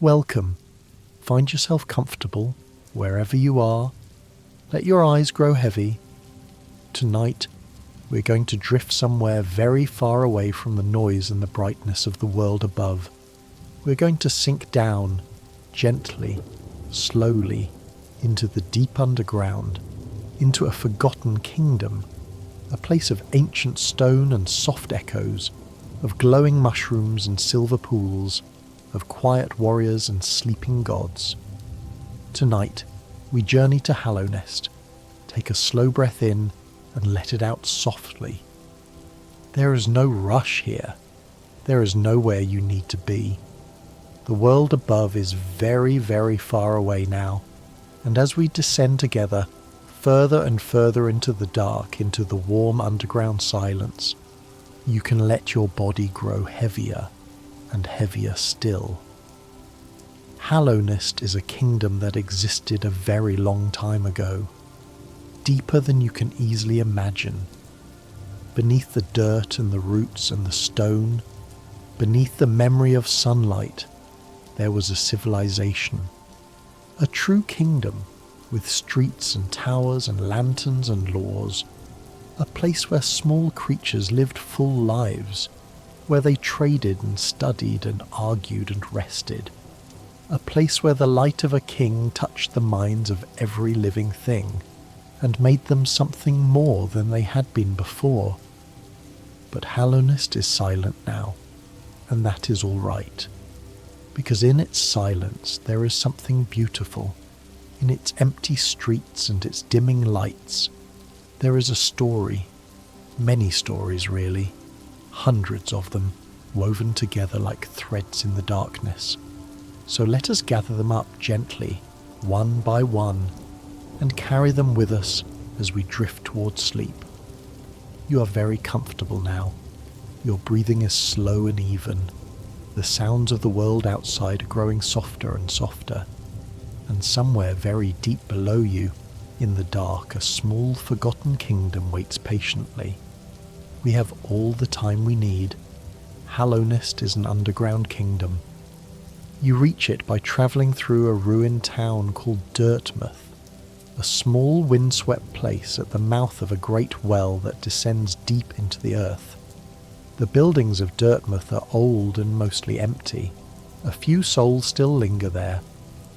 Welcome. Find yourself comfortable wherever you are. Let your eyes grow heavy. Tonight, we're going to drift somewhere very far away from the noise and the brightness of the world above. We're going to sink down, gently, slowly, into the deep underground, into a forgotten kingdom, a place of ancient stone and soft echoes, of glowing mushrooms and silver pools, of quiet warriors and sleeping gods. Tonight, we journey to Hallownest, take a slow breath in and let it out softly. There is no rush here. There is nowhere you need to be. The world above is very, very far away now, and as we descend together, further and further into the dark, into the warm underground silence, you can let your body grow heavier and heavier still. Hallownest is a kingdom that existed a very long time ago, deeper than you can easily imagine. Beneath the dirt and the roots and the stone, beneath the memory of sunlight, there was a civilization, a true kingdom with streets and towers and lanterns and laws, a place where small creatures lived full lives, where they traded and studied and argued and rested, a place where the light of a king touched the minds of every living thing and made them something more than they had been before. But Hallownest is silent now, and that is all right, because in its silence there is something beautiful. In its empty streets and its dimming lights, there is a story, many stories really, hundreds of them, woven together like threads in the darkness. So let us gather them up gently, one by one, and carry them with us as we drift towards sleep. You are very comfortable now. Your breathing is slow and even. The sounds of the world outside are growing softer and softer. And somewhere very deep below you, in the dark, a small forgotten kingdom waits patiently. We have all the time we need. Hallownest is an underground kingdom. You reach it by travelling through a ruined town called Dirtmouth, a small windswept place at the mouth of a great well that descends deep into the earth. The buildings of Dirtmouth are old and mostly empty. A few souls still linger there.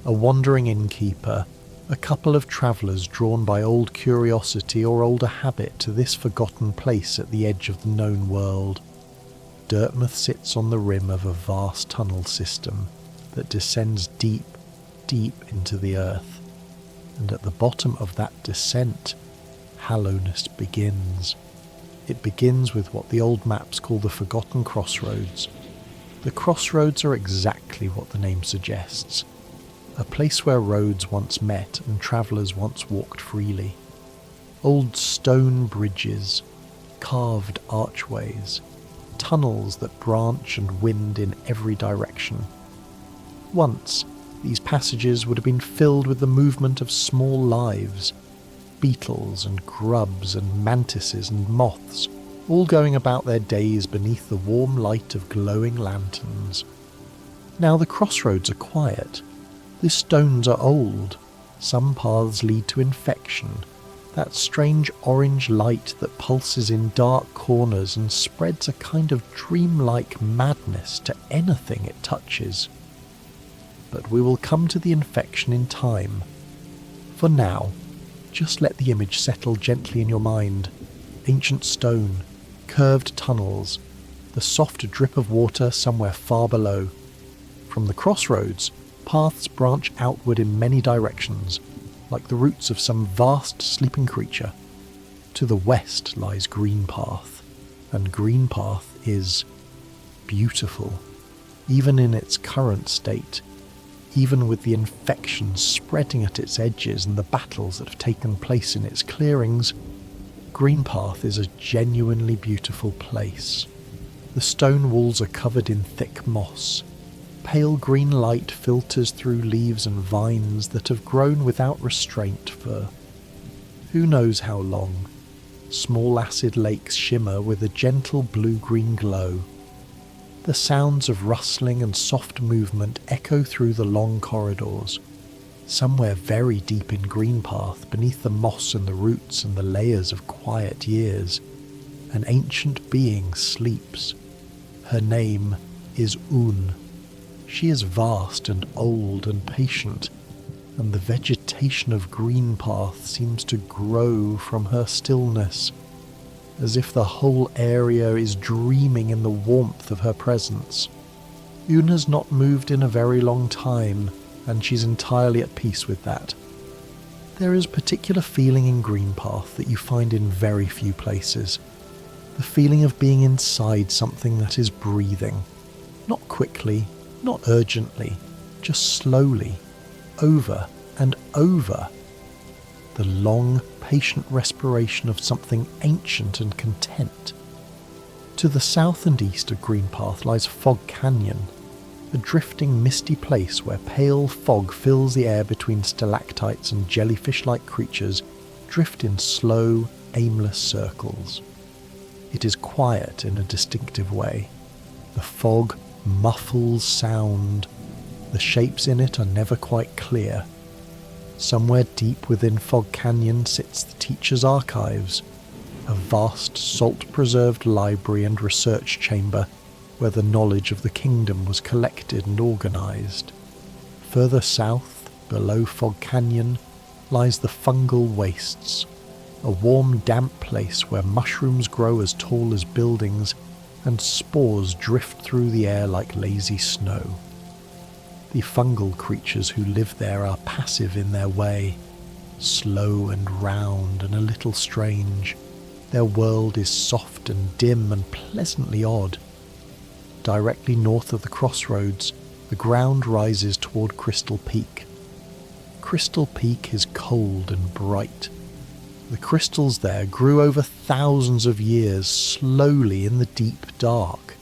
A wandering innkeeper, a couple of travellers drawn by old curiosity or older habit to this forgotten place at the edge of the known world. Dirtmouth sits on the rim of a vast tunnel system that descends deep, deep into the earth, and at the bottom of that descent, Hallownest begins. It begins with what the old maps call the Forgotten Crossroads. The crossroads are exactly what the name suggests. A place where roads once met and travellers once walked freely. Old stone bridges, carved archways, tunnels that branch and wind in every direction. Once, these passages would have been filled with the movement of small lives, beetles and grubs and mantises and moths, all going about their days beneath the warm light of glowing lanterns. Now the crossroads are quiet. The stones are old. Some paths lead to infection, that strange orange light that pulses in dark corners and spreads a kind of dreamlike madness to anything it touches. But we will come to the infection in time. For now, just let the image settle gently in your mind. Ancient stone, curved tunnels, the soft drip of water somewhere far below. From the crossroads, paths branch outward in many directions, like the roots of some vast sleeping creature. To the west lies Greenpath, and Greenpath is beautiful, even in its current state, even with the infections spreading at its edges and the battles that have taken place in its clearings. Greenpath is a genuinely beautiful place. The stone walls are covered in thick moss. Pale green light filters through leaves and vines that have grown without restraint for who knows how long. Small acid lakes shimmer with a gentle blue-green glow. The sounds of rustling and soft movement echo through the long corridors. Somewhere very deep in Greenpath, beneath the moss and the roots and the layers of quiet years, an ancient being sleeps. Her name is Un. She is vast and old and patient, and the vegetation of Greenpath seems to grow from her stillness, as if the whole area is dreaming in the warmth of her presence. Un has not moved in a very long time, and she's entirely at peace with that. There is a particular feeling in Greenpath that you find in very few places. The feeling of being inside something that is breathing. Not quickly, not urgently, just slowly, over and over. The long, patient respiration of something ancient and content. To the south and east of Greenpath lies Fog Canyon, a drifting misty place where pale fog fills the air between stalactites and jellyfish-like creatures drift in slow, aimless circles. It is quiet in a distinctive way. The fog muffles sound. The shapes in it are never quite clear. Somewhere deep within Fog Canyon sits the Teacher's Archives, a vast salt-preserved library and research chamber where the knowledge of the kingdom was collected and organised. Further south, below Fog Canyon, lies the fungal wastes, a warm, damp place where mushrooms grow as tall as buildings and spores drift through the air like lazy snow. The fungal creatures who live there are passive in their way, slow and round and a little strange. Their world is soft and dim and pleasantly odd. Directly north of the crossroads, the ground rises toward Crystal Peak. Crystal Peak is cold and bright. The crystals there grew over thousands of years, slowly in the deep dark.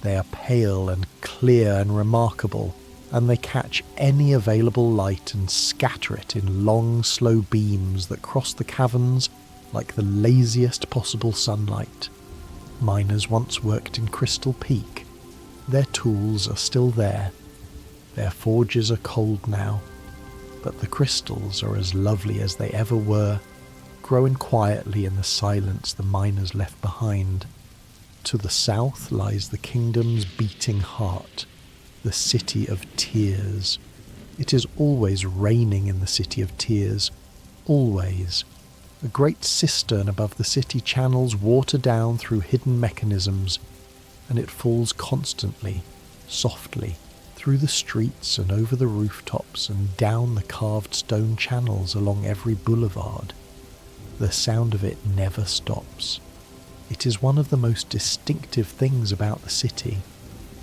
They are pale and clear and remarkable, and they catch any available light and scatter it in long, slow beams that cross the caverns like the laziest possible sunlight. Miners once worked in Crystal Peak. Their tools are still there. Their forges are cold now, but the crystals are as lovely as they ever were, growing quietly in the silence the miners left behind. To the south lies the kingdom's beating heart, the City of Tears. It is always raining in the City of Tears, always. A great cistern above the city channels water down through hidden mechanisms, and it falls constantly, softly, through the streets and over the rooftops and down the carved stone channels along every boulevard. The sound of it never stops. It is one of the most distinctive things about the city,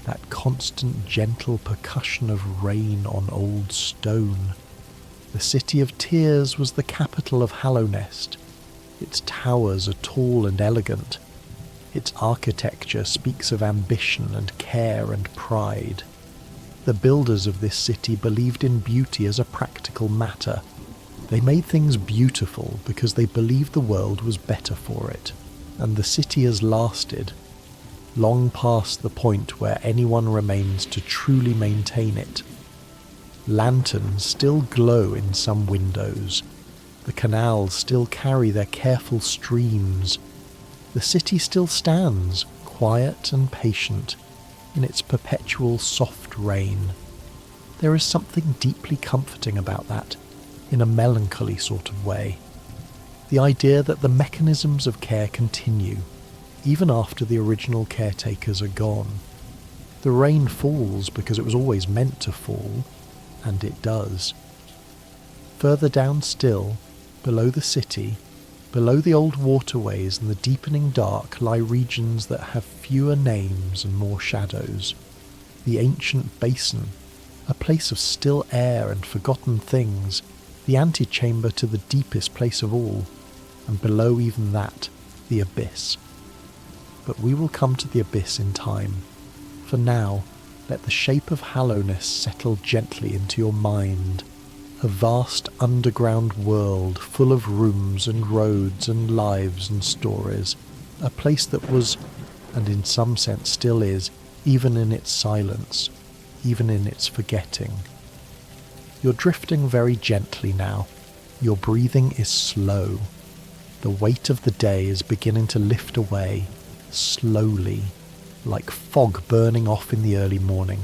that constant gentle percussion of rain on old stone. The City of Tears was the capital of Hallownest. Its towers are tall and elegant. Its architecture speaks of ambition and care and pride. The builders of this city believed in beauty as a practical matter. They made things beautiful because they believed the world was better for it, and the city has lasted, long past the point where anyone remains to truly maintain it. Lanterns still glow in some windows. The canals still carry their careful streams. The city still stands, quiet and patient, in its perpetual soft rain. There is something deeply comforting about that, in a melancholy sort of way. The idea that the mechanisms of care continue, even after the original caretakers are gone. The rain falls because it was always meant to fall, and it does. Further down still, below the city, below the old waterways and the deepening dark, lie regions that have fewer names and more shadows. The ancient basin, a place of still air and forgotten things, the antechamber to the deepest place of all, and below even that, the abyss. But we will come to the abyss in time. For now, let the shape of Hallownest settle gently into your mind. A vast underground world full of rooms and roads and lives and stories. A place that was, and in some sense still is, even in its silence, even in its forgetting. You're drifting very gently now. Your breathing is slow. The weight of the day is beginning to lift away, slowly, like fog burning off in the early morning,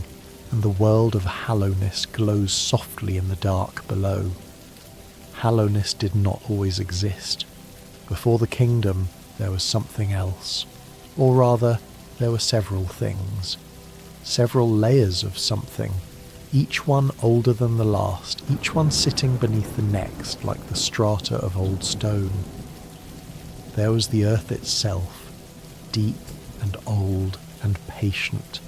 and the world of Hallownest glows softly in the dark below. Hallownest did not always exist. Before the kingdom, there was something else. Or rather, there were several things. Several layers of something, each one older than the last, each one sitting beneath the next like the strata of old stone. There was the earth itself, deep and old and patient.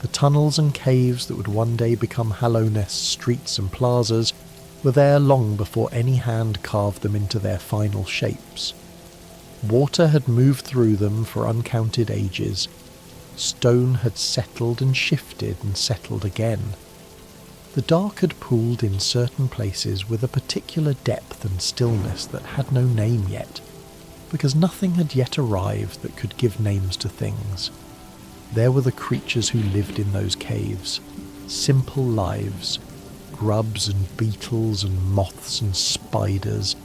The tunnels and caves that would one day become Hallownest's streets and plazas were there long before any hand carved them into their final shapes. Water had moved through them for uncounted ages. Stone had settled and shifted and settled again. The dark had pooled in certain places with a particular depth and stillness that had no name yet, because nothing had yet arrived that could give names to things. There were the creatures who lived in those caves, simple lives, grubs and beetles and moths and spiders,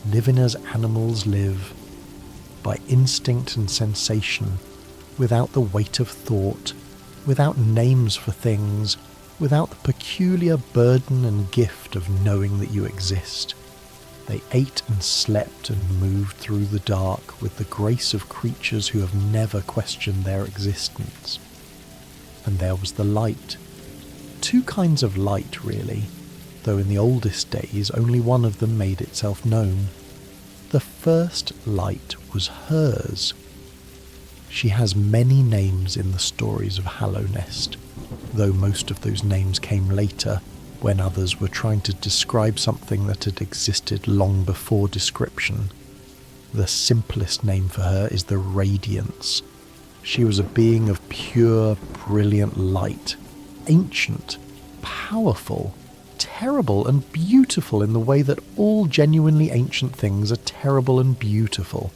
living as animals live, by instinct and sensation, without the weight of thought, without names for things, without the peculiar burden and gift of knowing that you exist. They ate and slept and moved through the dark with the grace of creatures who have never questioned their existence. And there was the light. Two kinds of light, really, though in the oldest days only one of them made itself known. The first light was hers. She has many names in the stories of Hallownest, though most of those names came later, when others were trying to describe something that had existed long before description. The simplest name for her is the Radiance. She was a being of pure, brilliant light, ancient, powerful, terrible and beautiful in the way that all genuinely ancient things are terrible and beautiful.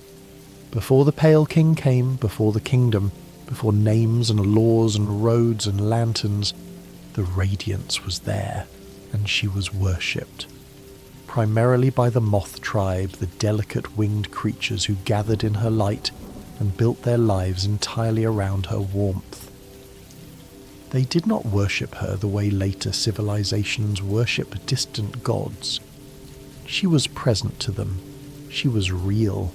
Before the Pale King came, before the kingdom, before names and laws and roads and lanterns, the Radiance was there, and she was worshipped. Primarily by the moth tribe, the delicate winged creatures who gathered in her light and built their lives entirely around her warmth. They did not worship her the way later civilizations worship distant gods. She was present to them. She was real.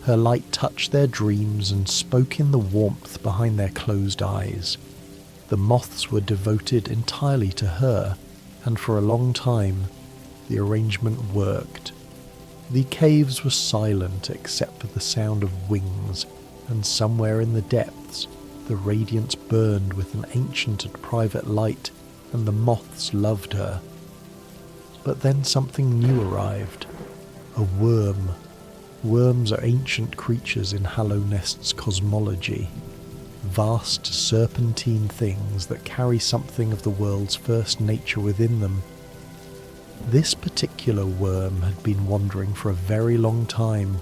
Her light touched their dreams and spoke in the warmth behind their closed eyes. The moths were devoted entirely to her, and for a long time, the arrangement worked. The caves were silent except for the sound of wings, and somewhere in the depths, the Radiance burned with an ancient and private light, and the moths loved her. But then something new arrived. A worm. Worms are ancient creatures in Hallownest's cosmology. Vast serpentine things that carry something of the world's first nature within them. This particular worm had been wandering for a very long time.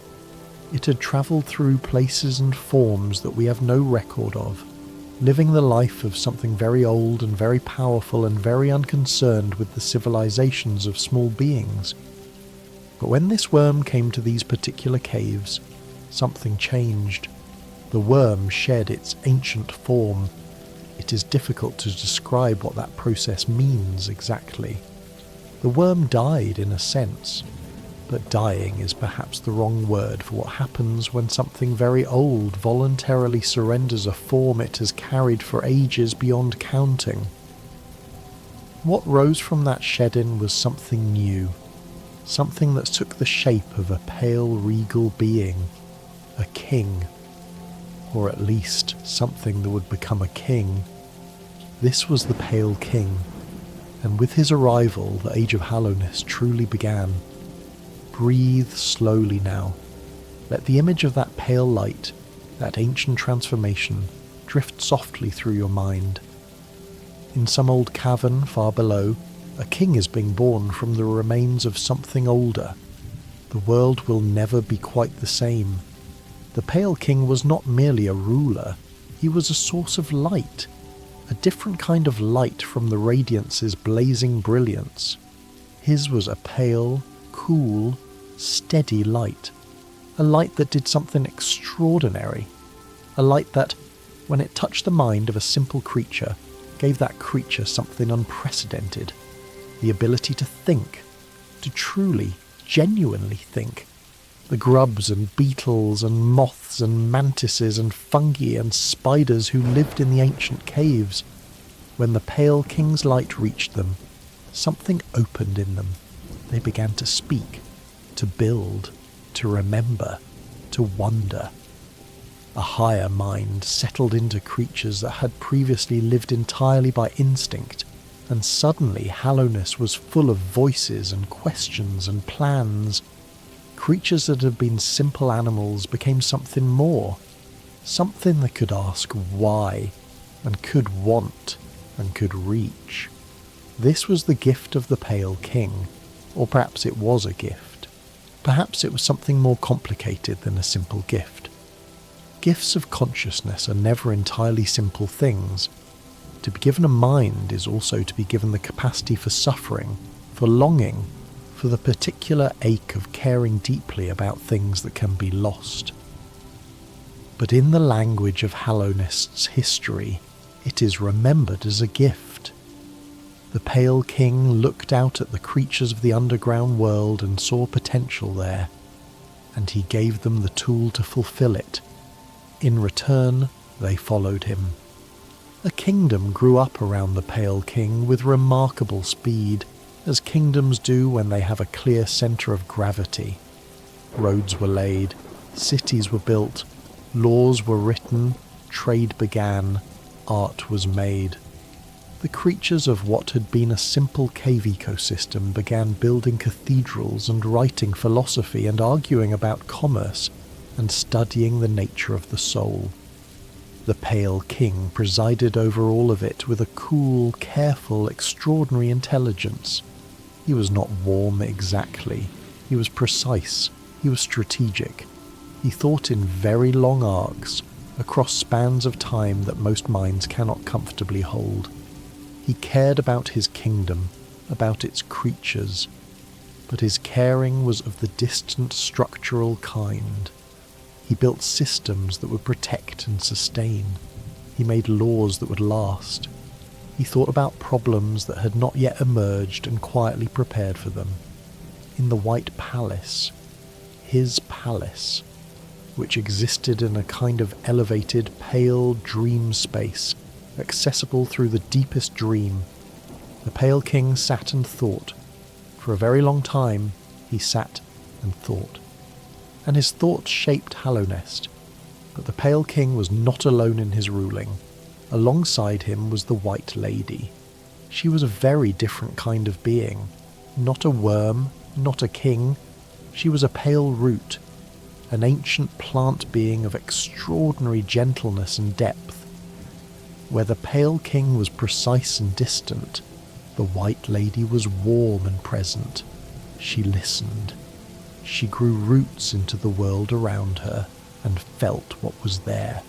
It had travelled through places and forms that we have no record of, living the life of something very old and very powerful and very unconcerned with the civilizations of small beings. But when this worm came to these particular caves, something changed. The worm shed its ancient form. It is difficult to describe what that process means exactly. The worm died in a sense, but dying is perhaps the wrong word for what happens when something very old voluntarily surrenders a form it has carried for ages beyond counting. What rose from that shedding was something new, something that took the shape of a pale regal being, a king, or at least something that would become a king. This was the Pale King, and with his arrival the Age of Hallownest truly began. Breathe slowly now. Let the image of that pale light, that ancient transformation, drift softly through your mind. In some old cavern far below, a king is being born from the remains of something older. The world will never be quite the same. The Pale King was not merely a ruler, he was a source of light, a different kind of light from the radiance's blazing brilliance. His was a pale, cool, steady light, a light that did something extraordinary, a light that, when it touched the mind of a simple creature, gave that creature something unprecedented, the ability to think, to truly, genuinely think. The grubs and beetles and moths and mantises and fungi and spiders who lived in the ancient caves, when the pale king's light reached them, something opened in them. They began to speak, to build, to remember, to wonder. A higher mind settled into creatures that had previously lived entirely by instinct, and suddenly Hallownest was full of voices and questions and plans. Creatures that had been simple animals became something more, something that could ask why, and could want, and could reach. This was the gift of the Pale King, or perhaps it was a gift. Perhaps it was something more complicated than a simple gift. Gifts of consciousness are never entirely simple things. To be given a mind is also to be given the capacity for suffering, for longing, for the particular ache of caring deeply about things that can be lost. But in the language of Hallownest's history, it is remembered as a gift. The Pale King looked out at the creatures of the underground world and saw potential there, and he gave them the tool to fulfill it. In return, they followed him. A kingdom grew up around the Pale King with remarkable speed, as kingdoms do when they have a clear centre of gravity. Roads were laid, cities were built, laws were written, trade began, art was made. The creatures of what had been a simple cave ecosystem began building cathedrals and writing philosophy and arguing about commerce and studying the nature of the soul. The Pale King presided over all of it with a cool, careful, extraordinary intelligence. He was not warm exactly. He was precise. He was strategic. He thought in very long arcs, across spans of time that most minds cannot comfortably hold. He cared about his kingdom, about its creatures, but his caring was of the distant structural kind. He built systems that would protect and sustain. He made laws that would last. He thought about problems that had not yet emerged and quietly prepared for them. In the White Palace, his palace, which existed in a kind of elevated, pale dream space, accessible through the deepest dream, the Pale King sat and thought. For a very long time, he sat and thought. And his thoughts shaped Hallownest. But the Pale King was not alone in his ruling. Alongside him was the White Lady. She was a very different kind of being. Not a worm, not a king. She was a pale root, an ancient plant being of extraordinary gentleness and depth. Where the Pale King was precise and distant, the White Lady was warm and present. She listened. She grew roots into the world around her and felt what was there.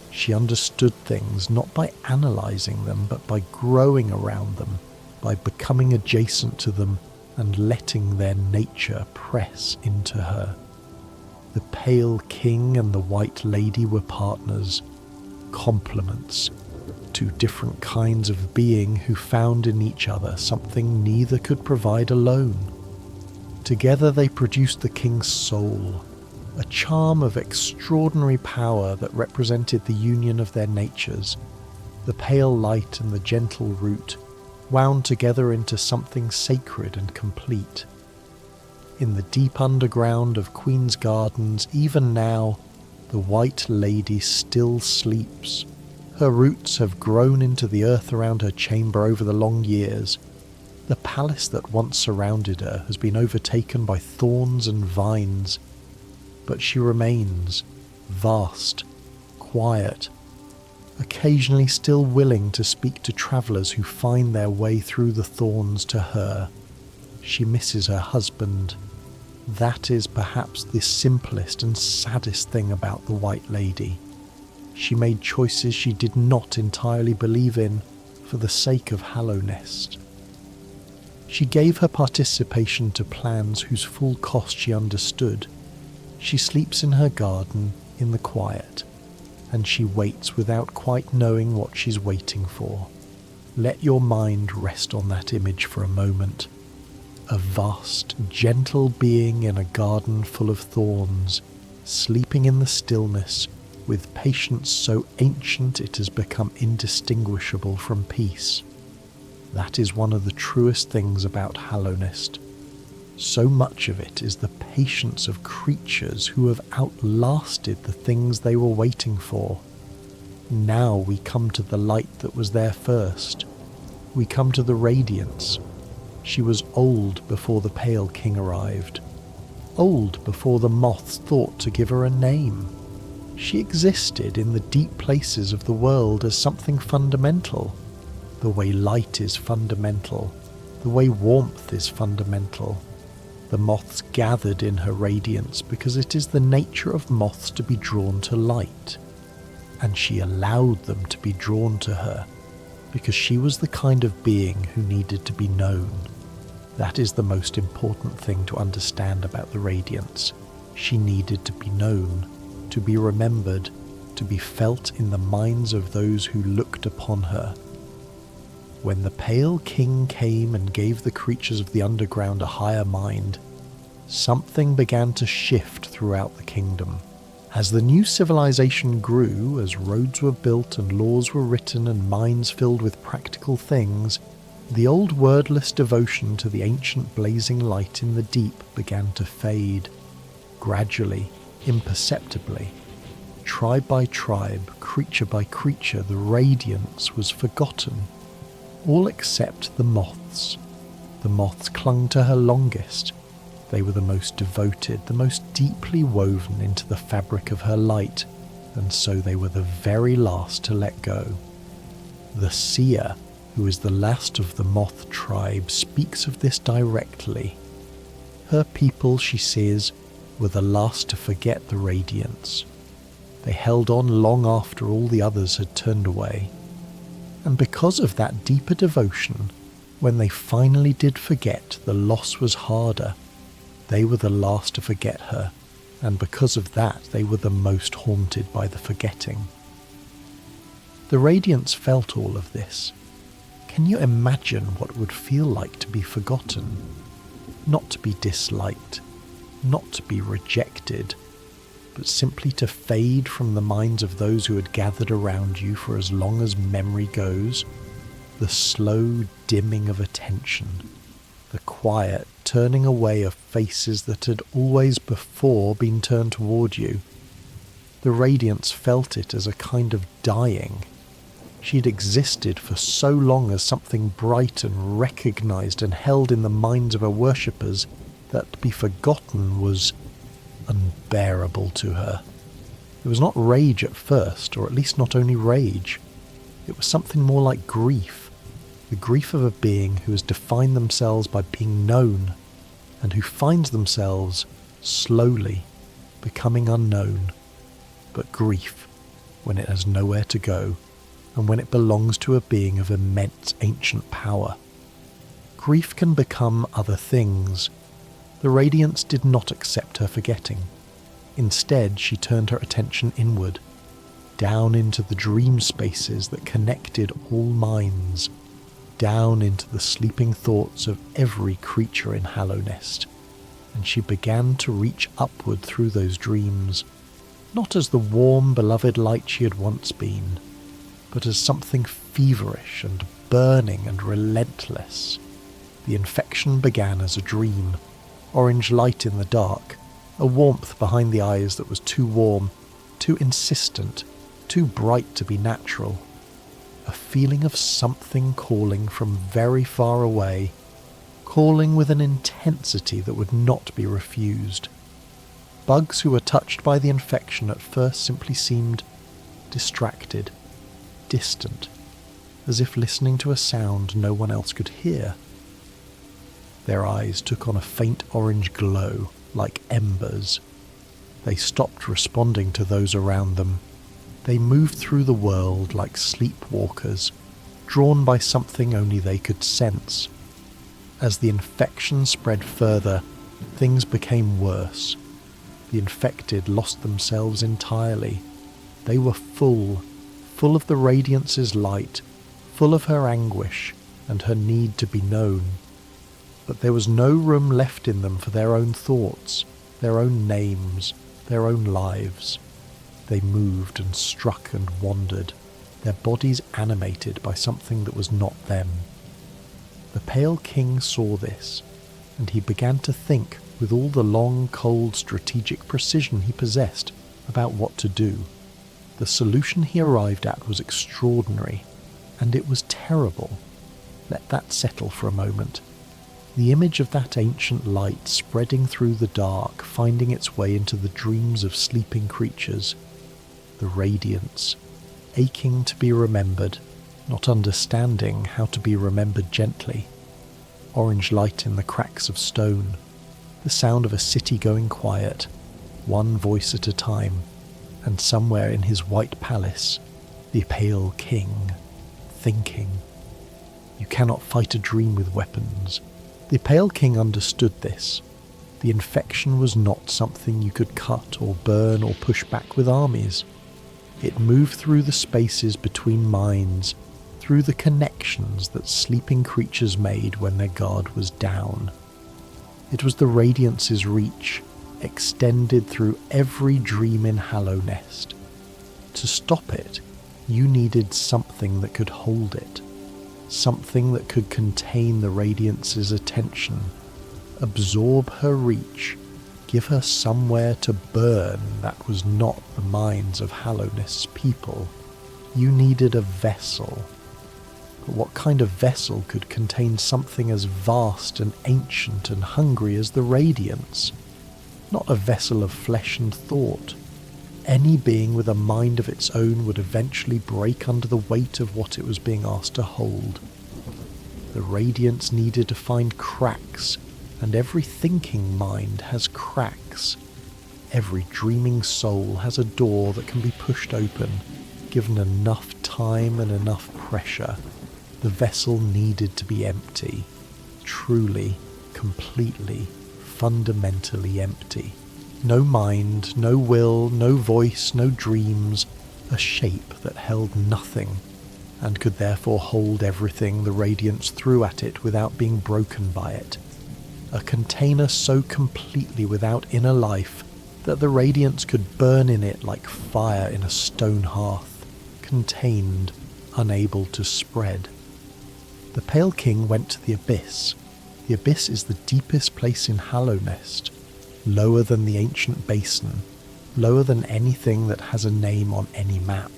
She understood things not by analysing them, but by growing around them, by becoming adjacent to them and letting their nature press into her. The Pale King and the White Lady were partners, complements, two different kinds of being who found in each other something neither could provide alone. Together they produced the king's soul, a charm of extraordinary power that represented the union of their natures. The pale light and the gentle root wound together into something sacred and complete. In the deep underground of Queen's Gardens, even now, the White Lady still sleeps. Her roots have grown into the earth around her chamber over the long years. The palace that once surrounded her has been overtaken by thorns and vines, but she remains vast, quiet, occasionally still willing to speak to travellers who find their way through the thorns to her. She misses her husband. That is perhaps the simplest and saddest thing about the White Lady. She made choices she did not entirely believe in for the sake of Hallownest. She gave her participation to plans whose full cost she understood. She sleeps in her garden in the quiet, and she waits without quite knowing what she's waiting for. Let your mind rest on that image for a moment. A vast, gentle being in a garden full of thorns, sleeping in the stillness, with patience so ancient it has become indistinguishable from peace. That is one of the truest things about Hallownest. So much of it is the patience of creatures who have outlasted the things they were waiting for. Now we come to the light that was there first. We come to the radiance. She was old before the Pale King arrived. Old before the moths thought to give her a name. She existed in the deep places of the world as something fundamental. The way light is fundamental. The way warmth is fundamental. The moths gathered in her radiance because it is the nature of moths to be drawn to light. And she allowed them to be drawn to her because she was the kind of being who needed to be known. That is the most important thing to understand about the radiance. She needed to be known, to be remembered, to be felt in the minds of those who looked upon her. When the Pale King came and gave the creatures of the underground a higher mind, something began to shift throughout the kingdom. As the new civilization grew, as roads were built and laws were written and minds filled with practical things, the old wordless devotion to the ancient blazing light in the deep began to fade. Gradually, imperceptibly, tribe by tribe, creature by creature, the radiance was forgotten. All except the moths. The moths clung to her longest. They were the most devoted, the most deeply woven into the fabric of her light, and so they were the very last to let go. The seer, who is the last of the moth tribe, speaks of this directly. Her people, she says, were the last to forget the radiance. They held on long after all the others had turned away. And because of that deeper devotion, when they finally did forget, the loss was harder. They were the last to forget her, and because of that they were the most haunted by the forgetting. The radiance felt all of this. Can you imagine what it would feel like to be forgotten? Not to be disliked, not to be rejected, but simply to fade from the minds of those who had gathered around you for as long as memory goes, the slow dimming of attention, the quiet turning away of faces that had always before been turned toward you. The radiance felt it as a kind of dying. She had existed for so long as something bright and recognized and held in the minds of her worshippers that to be forgotten was unbearable to her. It was not rage at first, or at least not only rage. It was something more like grief. The grief of a being who has defined themselves by being known, and who finds themselves, slowly, becoming unknown. But grief, when it has nowhere to go, and when it belongs to a being of immense ancient power. Grief can become other things. The radiance did not accept her forgetting. Instead, she turned her attention inward, down into the dream spaces that connected all minds, down into the sleeping thoughts of every creature in Hallownest, and she began to reach upward through those dreams, not as the warm, beloved light she had once been, but as something feverish and burning and relentless. The infection began as a dream, orange light in the dark, a warmth behind the eyes that was too warm, too insistent, too bright to be natural. A feeling of something calling from very far away, calling with an intensity that would not be refused. Bugs who were touched by the infection at first simply seemed distracted, distant, as if listening to a sound no one else could hear. Their eyes took on a faint orange glow, like embers. They stopped responding to those around them. They moved through the world like sleepwalkers, drawn by something only they could sense. As the infection spread further, things became worse. The infected lost themselves entirely. They were full of the Radiance's light, full of her anguish and her need to be known. But there was no room left in them for their own thoughts, their own names, their own lives. They moved and struck and wandered, their bodies animated by something that was not them. The Pale King saw this, and he began to think with all the long, cold, strategic precision he possessed about what to do. The solution he arrived at was extraordinary, and it was terrible. Let that settle for a moment. The image of that ancient light spreading through the dark, finding its way into the dreams of sleeping creatures. The radiance, aching to be remembered, not understanding how to be remembered gently. Orange light in the cracks of stone. The sound of a city going quiet, one voice at a time, and somewhere in his white palace, the Pale King, thinking. You cannot fight a dream with weapons. The Pale King understood this. The infection was not something you could cut or burn or push back with armies. It moved through the spaces between minds, through the connections that sleeping creatures made when their guard was down. It was the Radiance's reach, extended through every dream in Hallownest. To stop it, you needed something that could hold it, something that could contain the Radiance's attention, absorb her reach, give her somewhere to burn that was not the minds of Hallownest's people. You needed a vessel. But what kind of vessel could contain something as vast and ancient and hungry as the Radiance? Not a vessel of flesh and thought. Any being with a mind of its own would eventually break under the weight of what it was being asked to hold. The Radiance needed to find cracks, and every thinking mind has cracks. Every dreaming soul has a door that can be pushed open, given enough time and enough pressure. The vessel needed to be empty, truly, completely, fundamentally empty. No mind, no will, no voice, no dreams, a shape that held nothing, and could therefore hold everything the Radiance threw at it without being broken by it. A container so completely without inner life that the Radiance could burn in it like fire in a stone hearth, contained, unable to spread. The Pale King went to the Abyss. The Abyss is the deepest place in Hallownest, lower than the ancient basin, lower than anything that has a name on any map.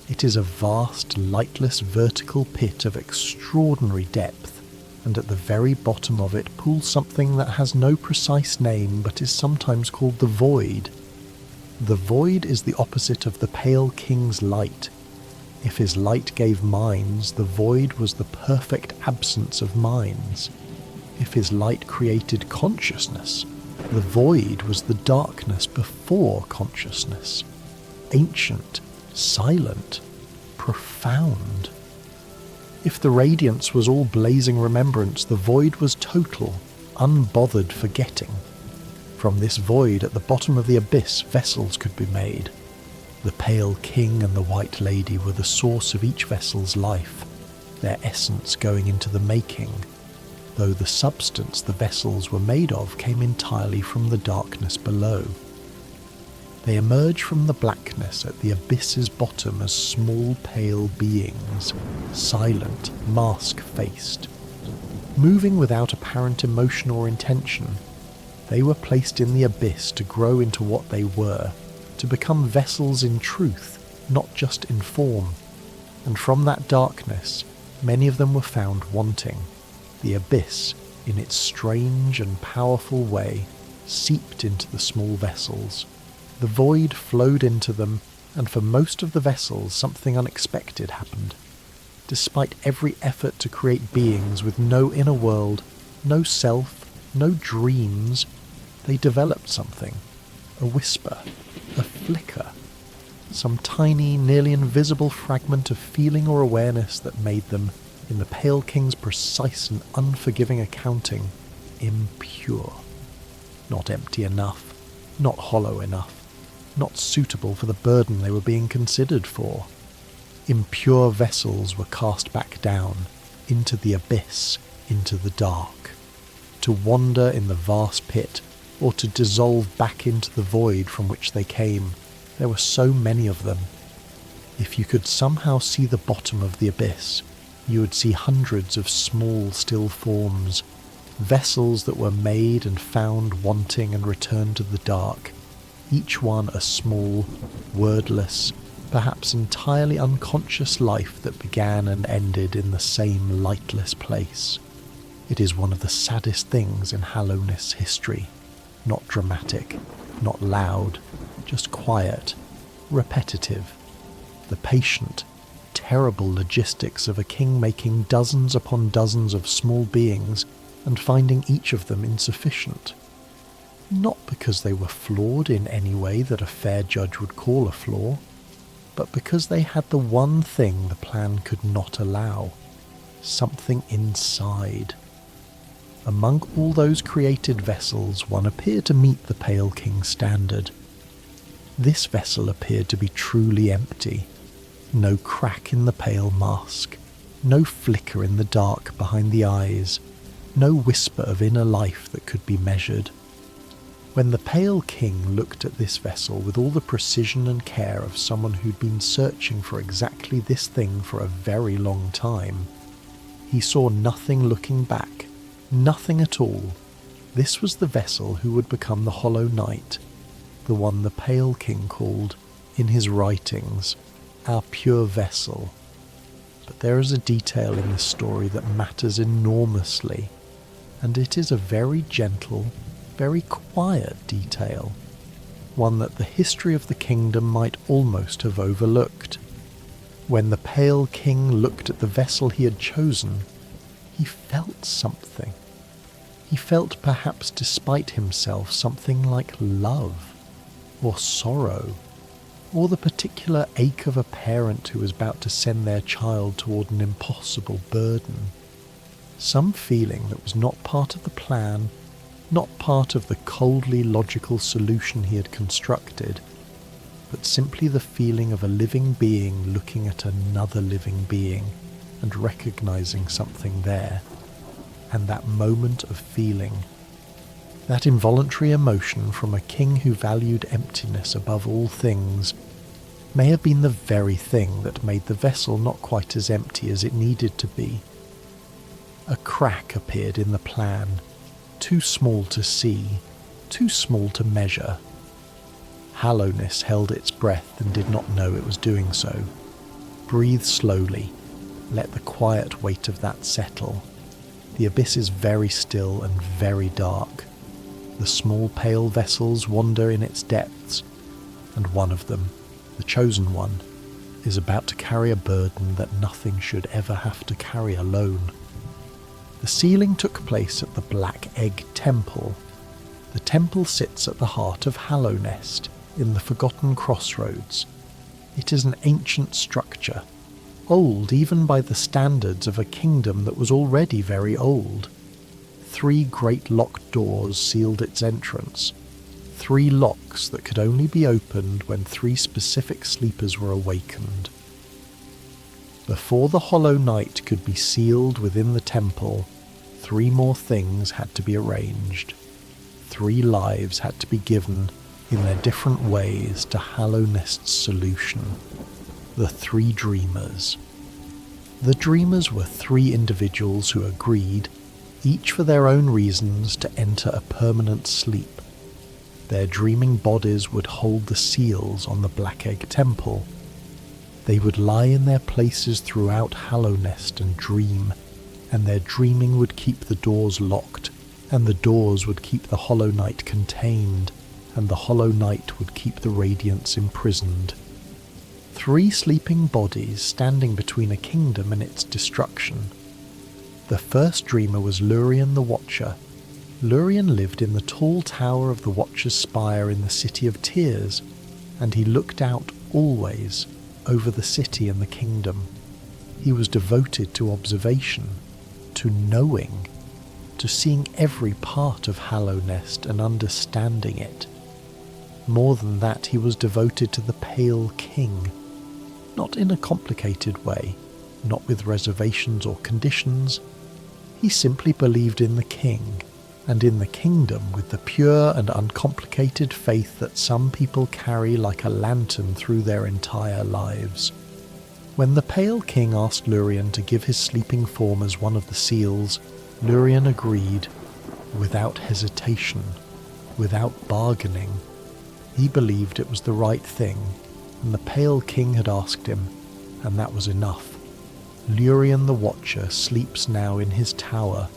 It is a vast, lightless vertical pit of extraordinary depth, and at the very bottom of it pools something that has no precise name but is sometimes called the Void. The Void is the opposite of the Pale King's light. If his light gave minds, the Void was the perfect absence of minds. If his light created consciousness, the Void was the darkness before consciousness. Ancient, silent, profound. If the Radiance was all blazing remembrance, the Void was total, unbothered forgetting. From this Void at the bottom of the Abyss, vessels could be made. The Pale King and the White Lady were the source of each vessel's life, their essence going into the making, though the substance the vessels were made of came entirely from the darkness below. They emerge from the blackness at the abyss's bottom as small pale beings, silent, mask-faced. Moving without apparent emotion or intention, they were placed in the abyss to grow into what they were, to become vessels in truth, not just in form. And from that darkness, many of them were found wanting. The abyss, in its strange and powerful way, seeped into the small vessels. The Void flowed into them, and for most of the vessels something unexpected happened. Despite every effort to create beings with no inner world, no self, no dreams, they developed something. A whisper, a flicker, some tiny, nearly invisible fragment of feeling or awareness that made them, in the Pale King's precise and unforgiving accounting, impure. Not empty enough, not hollow enough, not suitable for the burden they were being considered for. Impure vessels were cast back down, into the abyss, into the dark, to wander in the vast pit, or to dissolve back into the void from which they came. There were so many of them. If you could somehow see the bottom of the abyss, you would see hundreds of small, still forms, vessels that were made and found wanting and returned to the dark, each one a small, wordless, perhaps entirely unconscious life that began and ended in the same lightless place. It is one of the saddest things in Hallownest's history. Not dramatic, not loud, just quiet, repetitive. The patient, terrible logistics of a king making dozens upon dozens of small beings and finding each of them insufficient. Not because they were flawed in any way that a fair judge would call a flaw, but because they had the one thing the plan could not allow, something inside. Among all those created vessels, one appeared to meet the Pale King's standard. This vessel appeared to be truly empty. No crack in the pale mask, no flicker in the dark behind the eyes, no whisper of inner life that could be measured. When the Pale King looked at this vessel with all the precision and care of someone who'd been searching for exactly this thing for a very long time, he saw nothing looking back, nothing at all. This was the vessel who would become the Hollow Knight, the one the Pale King called, in his writings, our pure vessel. But there is a detail in this story that matters enormously, and it is a very gentle, very quiet detail, one that the history of the kingdom might almost have overlooked. When the Pale King looked at the vessel he had chosen, he felt something. He felt, perhaps despite himself, something like love, or sorrow, or the particular ache of a parent who was about to send their child toward an impossible burden. Some feeling that was not part of the plan, not part of the coldly logical solution he had constructed, but simply the feeling of a living being looking at another living being and recognizing something there. And that moment of feeling, that involuntary emotion from a king who valued emptiness above all things, may have been the very thing that made the vessel not quite as empty as it needed to be. A crack appeared in the plan, too small to see, too small to measure. Hallownest held its breath and did not know it was doing so. Breathe slowly, let the quiet weight of that settle. The abyss is very still and very dark. The small pale vessels wander in its depths, and one of them, the chosen one, is about to carry a burden that nothing should ever have to carry alone. The sealing took place at the Black Egg Temple. The temple sits at the heart of Hallownest, in the forgotten crossroads. It is an ancient structure, old even by the standards of a kingdom that was already very old. 3 great locked doors sealed its entrance, 3 locks that could only be opened when 3 specific sleepers were awakened. Before the Hollow Knight could be sealed within the temple, 3 more things had to be arranged. 3 lives had to be given in their different ways to Hallownest's solution. The 3 dreamers. The dreamers were 3 individuals who agreed, each for their own reasons, to enter a permanent sleep. Their dreaming bodies would hold the seals on the Black Egg Temple. They would lie in their places throughout Hallownest and dream, and their dreaming would keep the doors locked, and the doors would keep the Hollow Knight contained, and the Hollow Knight would keep the Radiance imprisoned. 3 sleeping bodies standing between a kingdom and its destruction. The first dreamer was Lurien the Watcher. Lurien lived in the tall tower of the Watcher's Spire in the City of Tears, and he looked out always, over the city and the kingdom. He was devoted to observation, to knowing, to seeing every part of Hallownest and understanding it. More than that, he was devoted to the Pale King, not in a complicated way, not with reservations or conditions. He simply believed in the king, and in the kingdom with the pure and uncomplicated faith that some people carry like a lantern through their entire lives. When the Pale King asked Lurien to give his sleeping form as one of the seals, Lurien agreed, without hesitation, without bargaining. He believed it was the right thing, and the Pale King had asked him, and that was enough. Lurien the Watcher sleeps now in his tower,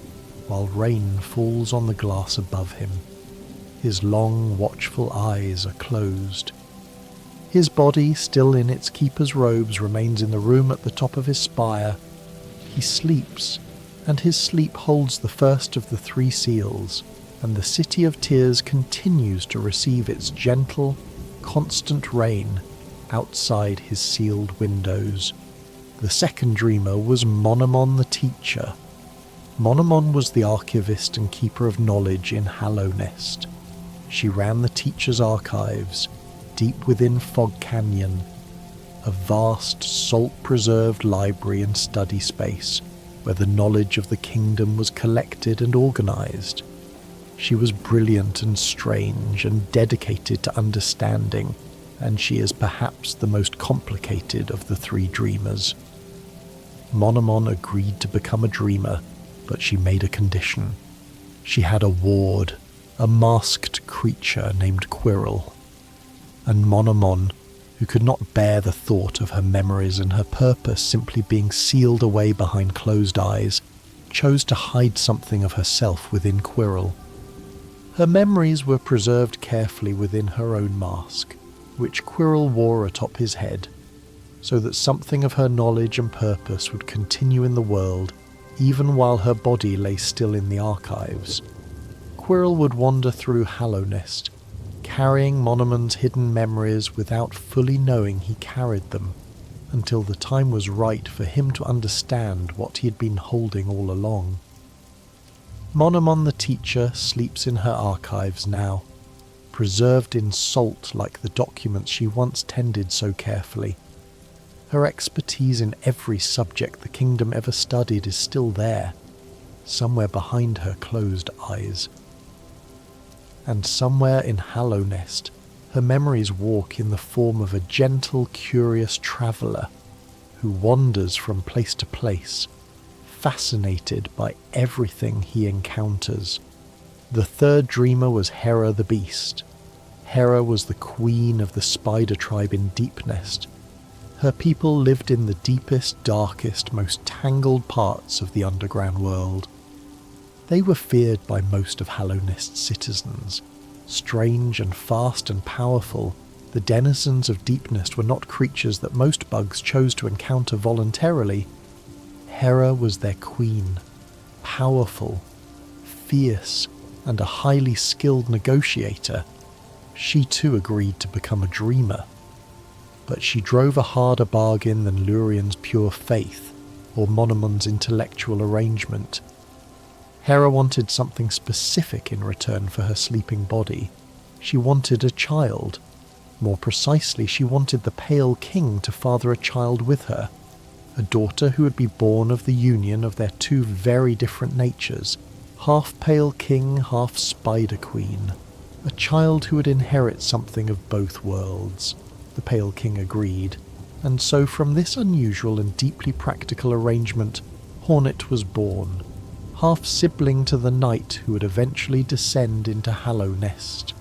while rain falls on the glass above him. His long, watchful eyes are closed. His body, still in its keeper's robes, remains in the room at the top of his spire. He sleeps, and his sleep holds the first of the 3 seals, and the City of Tears continues to receive its gentle, constant rain outside his sealed windows. The second dreamer was Monomon the Teacher. Monomon was the archivist and keeper of knowledge in Hallownest. She ran the teacher's archives, deep within Fog Canyon, a vast, salt-preserved library and study space where the knowledge of the kingdom was collected and organized. She was brilliant and strange and dedicated to understanding, and she is perhaps the most complicated of the 3 dreamers. Monomon agreed to become a dreamer, but she made a condition. She had a ward, a masked creature named Quirrell. And Monomon, who could not bear the thought of her memories and her purpose simply being sealed away behind closed eyes, chose to hide something of herself within Quirrell. Her memories were preserved carefully within her own mask, which Quirrell wore atop his head, so that something of her knowledge and purpose would continue in the world even while her body lay still in the archives. Quirrell would wander through Hallownest, carrying Monomon's hidden memories without fully knowing he carried them, until the time was right for him to understand what he had been holding all along. Monomon the Teacher sleeps in her archives now, preserved in salt like the documents she once tended so carefully. Her expertise in every subject the kingdom ever studied is still there, somewhere behind her closed eyes. And somewhere in Hallownest, her memories walk in the form of a gentle, curious traveller who wanders from place to place, fascinated by everything he encounters. The 3rd dreamer was Hera the Beast. Hera was the queen of the spider tribe in Deepnest. Her people lived in the deepest, darkest, most tangled parts of the underground world. They were feared by most of Hallownest's citizens. Strange and fast and powerful, the denizens of Deepnest were not creatures that most bugs chose to encounter voluntarily. Hera was their queen, powerful, fierce, and a highly skilled negotiator. She too agreed to become a dreamer. But she drove a harder bargain than Lurien's pure faith or Monomon's intellectual arrangement. Hera wanted something specific in return for her sleeping body. She wanted a child. More precisely, she wanted the Pale King to father a child with her, a daughter who would be born of the union of their 2 very different natures, half Pale King, half Spider Queen, a child who would inherit something of both worlds. The Pale King agreed, and so from this unusual and deeply practical arrangement, Hornet was born, half-sibling to the knight who would eventually descend into Hallownest,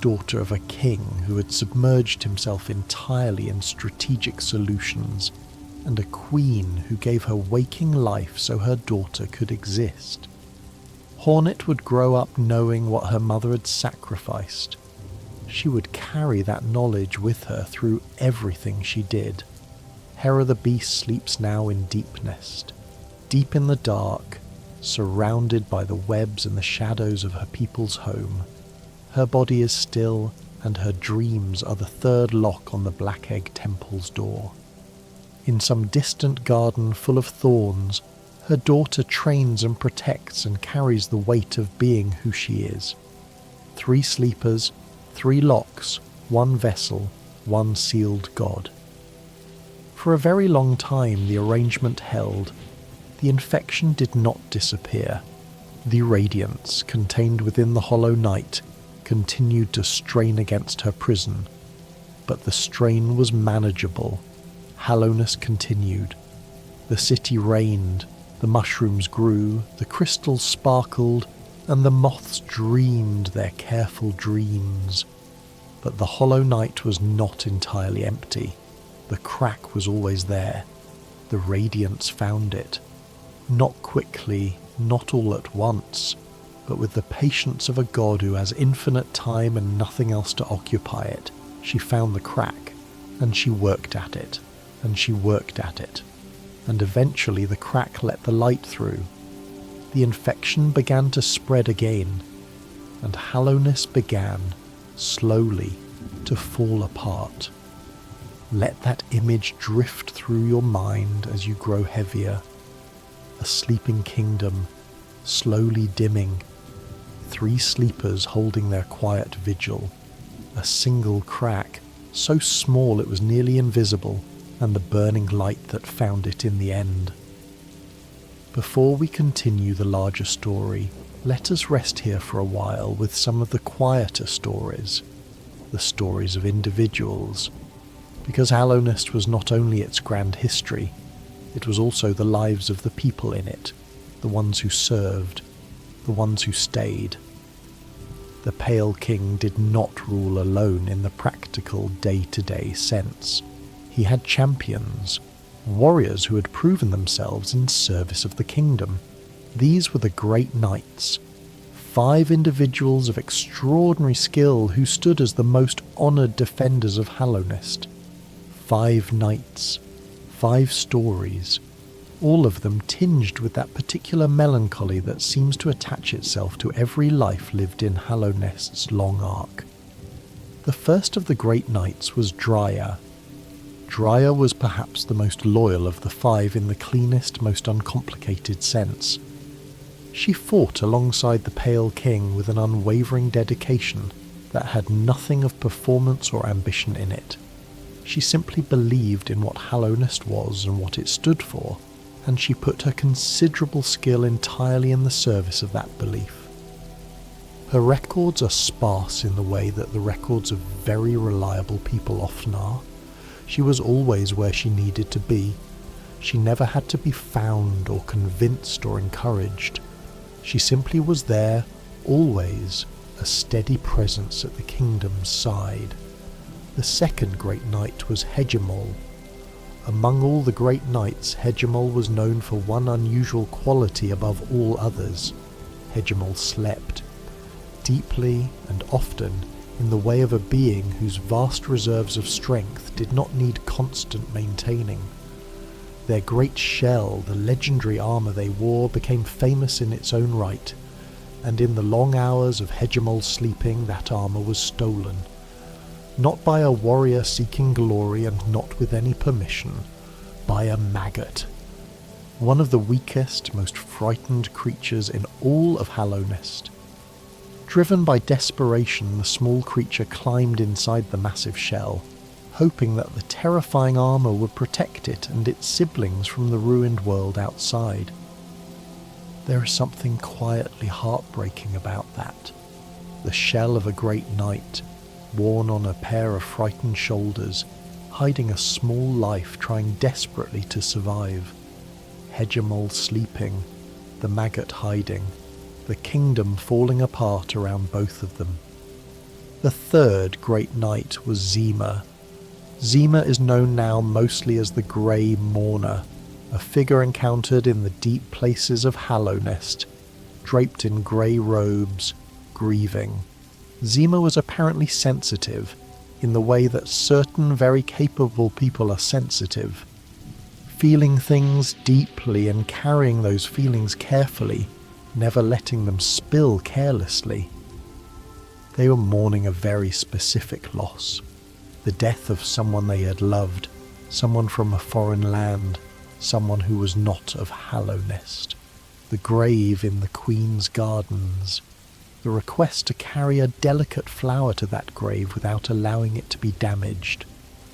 daughter of a king who had submerged himself entirely in strategic solutions, and a queen who gave her waking life so her daughter could exist. Hornet would grow up knowing what her mother had sacrificed. She would carry that knowledge with her through everything she did. Hera the Beast sleeps now in Deepnest, deep in the dark, surrounded by the webs and the shadows of her people's home. Her body is still, and her dreams are the third lock on the Black Egg Temple's door. In some distant garden full of thorns, her daughter trains and protects and carries the weight of being who she is. 3 sleepers, 3 locks, 1 vessel, 1 sealed god. For a very long time the arrangement held. The infection did not disappear. The radiance contained within the hollow night continued to strain against her prison, but the strain was manageable. Hallownest continued. The city reigned, the mushrooms grew, the crystals sparkled, and the moths dreamed their careful dreams. But the hollow night was not entirely empty. The crack was always there. The radiance found it. Not quickly, not all at once, but with the patience of a god who has infinite time and nothing else to occupy it. She found the crack, and she worked at it, and she worked at it, and eventually the crack let the light through. The infection began to spread again, and Hallownest began, slowly, to fall apart. Let that image drift through your mind as you grow heavier. A sleeping kingdom, slowly dimming. 3 sleepers holding their quiet vigil. A single crack, so small it was nearly invisible, and the burning light that found it in the end. Before we continue the larger story, let us rest here for a while with some of the quieter stories, the stories of individuals, because Hallownest was not only its grand history, it was also the lives of the people in it, the ones who served, the ones who stayed. The Pale King did not rule alone in the practical day-to-day sense. He had champions, warriors who had proven themselves in service of the kingdom. These were the Great Knights, 5 individuals of extraordinary skill who stood as the most honoured defenders of Hallownest. 5 knights, 5 stories, all of them tinged with that particular melancholy that seems to attach itself to every life lived in Hallownest's long arc. The first of the Great Knights was Dryar. Dryar was perhaps the most loyal of the 5 in the cleanest, most uncomplicated sense. She fought alongside the Pale King with an unwavering dedication that had nothing of performance or ambition in it. She simply believed in what Hallownest was and what it stood for, and she put her considerable skill entirely in the service of that belief. Her records are sparse in the way that the records of very reliable people often are. She was always where she needed to be. She never had to be found or convinced or encouraged. She simply was there, always, a steady presence at the kingdom's side. The second Great Knight was Hegemol. Among all the Great Knights, Hegemol was known for one unusual quality above all others. Hegemol slept, deeply and often, in the way of a being whose vast reserves of strength did not need constant maintaining. Their great shell, the legendary armour they wore, became famous in its own right, and in the long hours of Hegemol's sleeping that armour was stolen. Not by a warrior seeking glory and not with any permission, by a maggot. One of the weakest, most frightened creatures in all of Hallownest. Driven by desperation, the small creature climbed inside the massive shell, hoping that the terrifying armour would protect it and its siblings from the ruined world outside. There is something quietly heartbreaking about that. The shell of a great knight, worn on a pair of frightened shoulders, hiding a small life trying desperately to survive. Hegemol sleeping, the maggot hiding, the kingdom falling apart around both of them. The third Great Knight was Zima. Zima is known now mostly as the Grey Mourner, a figure encountered in the deep places of Hallownest, draped in grey robes, grieving. Zima was apparently sensitive, in the way that certain very capable people are sensitive, feeling things deeply and carrying those feelings carefully, never letting them spill carelessly. They were mourning a very specific loss, the death of someone they had loved, someone from a foreign land, someone who was not of Hallownest. The grave in the Queen's Gardens, the request to carry a delicate flower to that grave without allowing it to be damaged,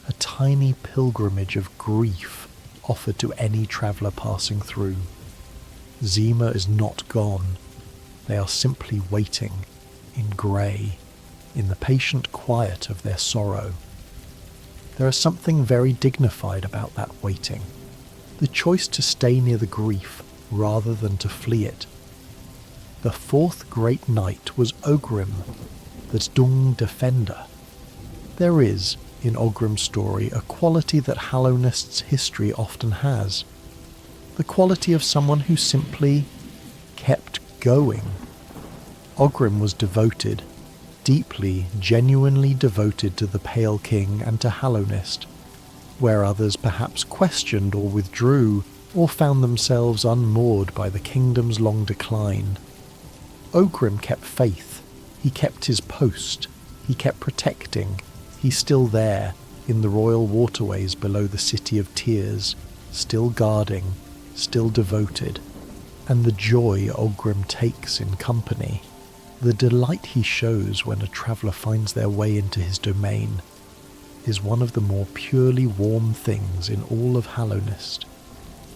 a tiny pilgrimage of grief offered to any traveller passing through. Zima is not gone. They are simply waiting, in grey, in the patient quiet of their sorrow. There is something very dignified about that waiting, the choice to stay near the grief rather than to flee it. The fourth great knight was Ogrim, the Dung Defender. There is, in Ogrim's story, a quality that Hallownest's history often has, the quality of someone who simply kept going. Ogrim was devoted, deeply, genuinely devoted to the Pale King and to Hallownest, where others perhaps questioned or withdrew, or found themselves unmoored by the kingdom's long decline. Ogrim kept faith, he kept his post, he kept protecting, he's still there, in the royal waterways below the City of Tears, still guarding, still devoted, and the joy Ogrim takes in company, the delight he shows when a traveller finds their way into his domain, is one of the more purely warm things in all of Hallownest.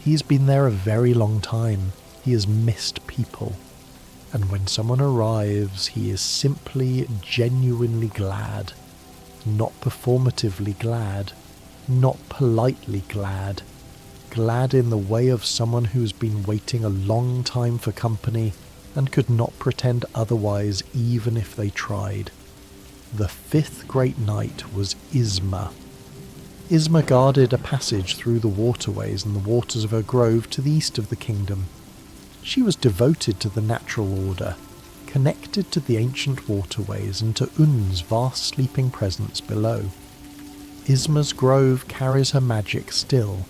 He has been there a very long time, he has missed people, and when someone arrives he is simply genuinely glad, not performatively glad, not politely glad, glad in the way of someone who has been waiting a long time for company and could not pretend otherwise even if they tried. The fifth great knight was Isma. Isma guarded a passage through the waterways and the waters of her grove to the east of the kingdom. She was devoted to the natural order, connected to the ancient waterways and to Un's vast sleeping presence below. Isma's grove carries her magic still.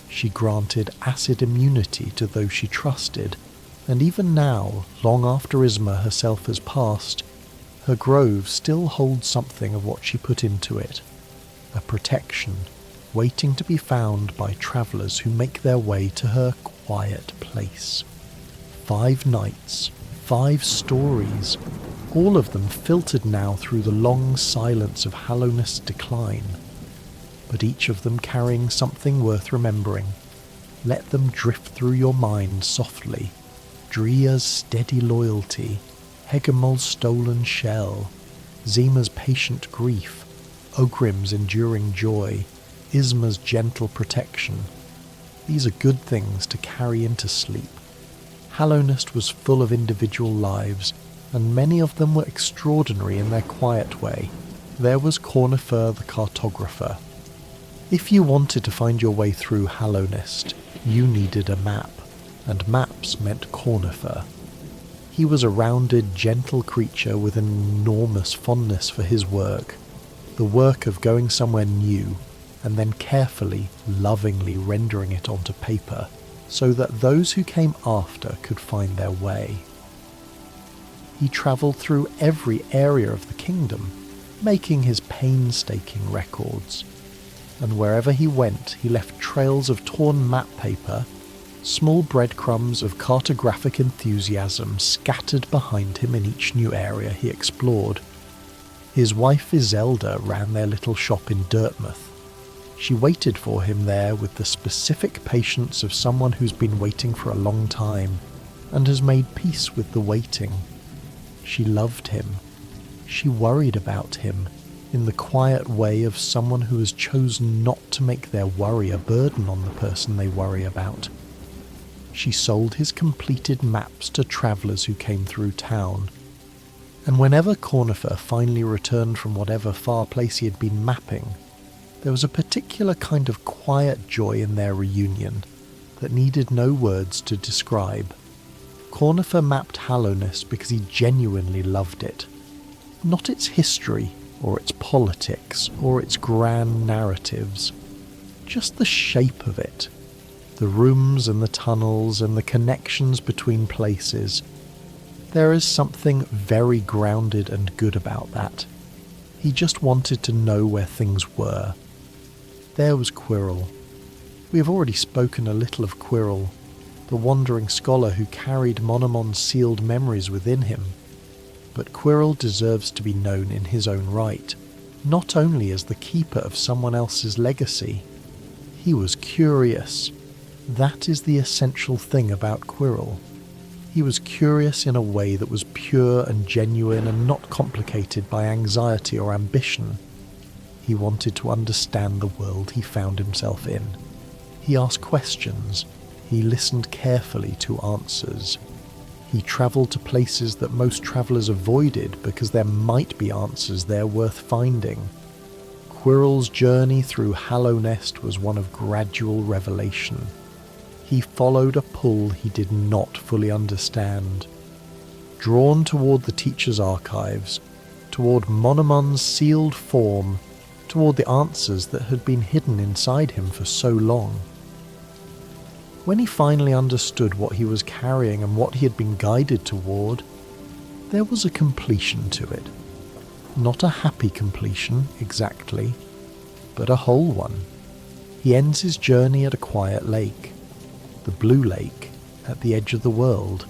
She granted acid immunity to those she trusted, and even now, long after Isma herself has passed, her grove still holds something of what she put into it, a protection waiting to be found by travellers who make their way to her quiet place. 5 nights, 5 stories, all of them filtered now through the long silence of Hallownest's decline, but each of them carrying something worth remembering. Let them drift through your mind softly. Dria's steady loyalty, Hegemal's stolen shell, Zima's patient grief, Ogrim's enduring joy, Isma's gentle protection. These are good things to carry into sleep. Hallownest was full of individual lives, and many of them were extraordinary in their quiet way. There was Cornifer the cartographer. If you wanted to find your way through Hallownest, you needed a map, and maps meant Cornifer. He was a rounded, gentle creature with an enormous fondness for his work, the work of going somewhere new, and then carefully, lovingly rendering it onto paper, so that those who came after could find their way. He travelled through every area of the kingdom, making his painstaking records, and wherever he went he left trails of torn map paper, small breadcrumbs of cartographic enthusiasm scattered behind him in each new area he explored. His wife Iselda ran their little shop in Dirtmouth. She waited for him there with the specific patience of someone who's been waiting for a long time and has made peace with the waiting. She loved him. She worried about him in the quiet way of someone who has chosen not to make their worry a burden on the person they worry about. She sold his completed maps to travellers who came through town, and whenever Cornifer finally returned from whatever far place he had been mapping, there was a particular kind of quiet joy in their reunion that needed no words to describe. Cornifer mapped Hallownest because he genuinely loved it, not its history or its politics or its grand narratives, just the shape of it, the rooms and the tunnels and the connections between places. There is something very grounded and good about that. He just wanted to know where things were. There was Quirrell. We have already spoken a little of Quirrell, the wandering scholar who carried Monomon's sealed memories within him. But Quirrell deserves to be known in his own right, not only as the keeper of someone else's legacy. He was curious. That is the essential thing about Quirrell. He was curious in a way that was pure and genuine and not complicated by anxiety or ambition. He wanted to understand the world he found himself in. He asked questions. He listened carefully to answers. He travelled to places that most travellers avoided because there might be answers there worth finding. Quirrell's journey through Hallownest was one of gradual revelation. He followed a pull he did not fully understand. Drawn toward the teacher's archives, toward Monomon's sealed form, toward the answers that had been hidden inside him for so long. When he finally understood what he was carrying and what he had been guided toward, there was a completion to it. Not a happy completion, exactly, but a whole one. He ends his journey at a quiet lake, the Blue Lake, at the edge of the world.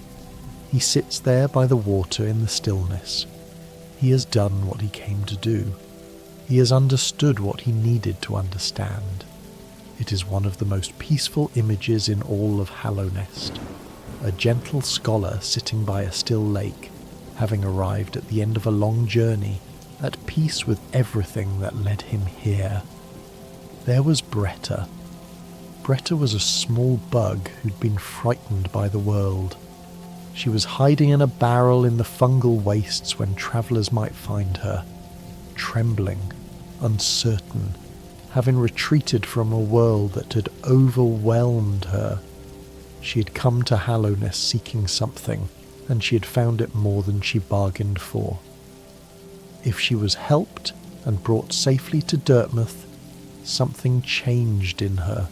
He sits there by the water in the stillness. He has done what he came to do. He has understood what he needed to understand. It is one of the most peaceful images in all of Hallownest. A gentle scholar sitting by a still lake, having arrived at the end of a long journey, at peace with everything that led him here. There was Bretta. Bretta was a small bug who'd been frightened by the world. She was hiding in a barrel in the fungal wastes when travellers might find her, trembling, uncertain, having retreated from a world that had overwhelmed her. She had come to Hallownest seeking something, and she had found it more than she bargained for. If she was helped and brought safely to Dirtmouth, something changed in her.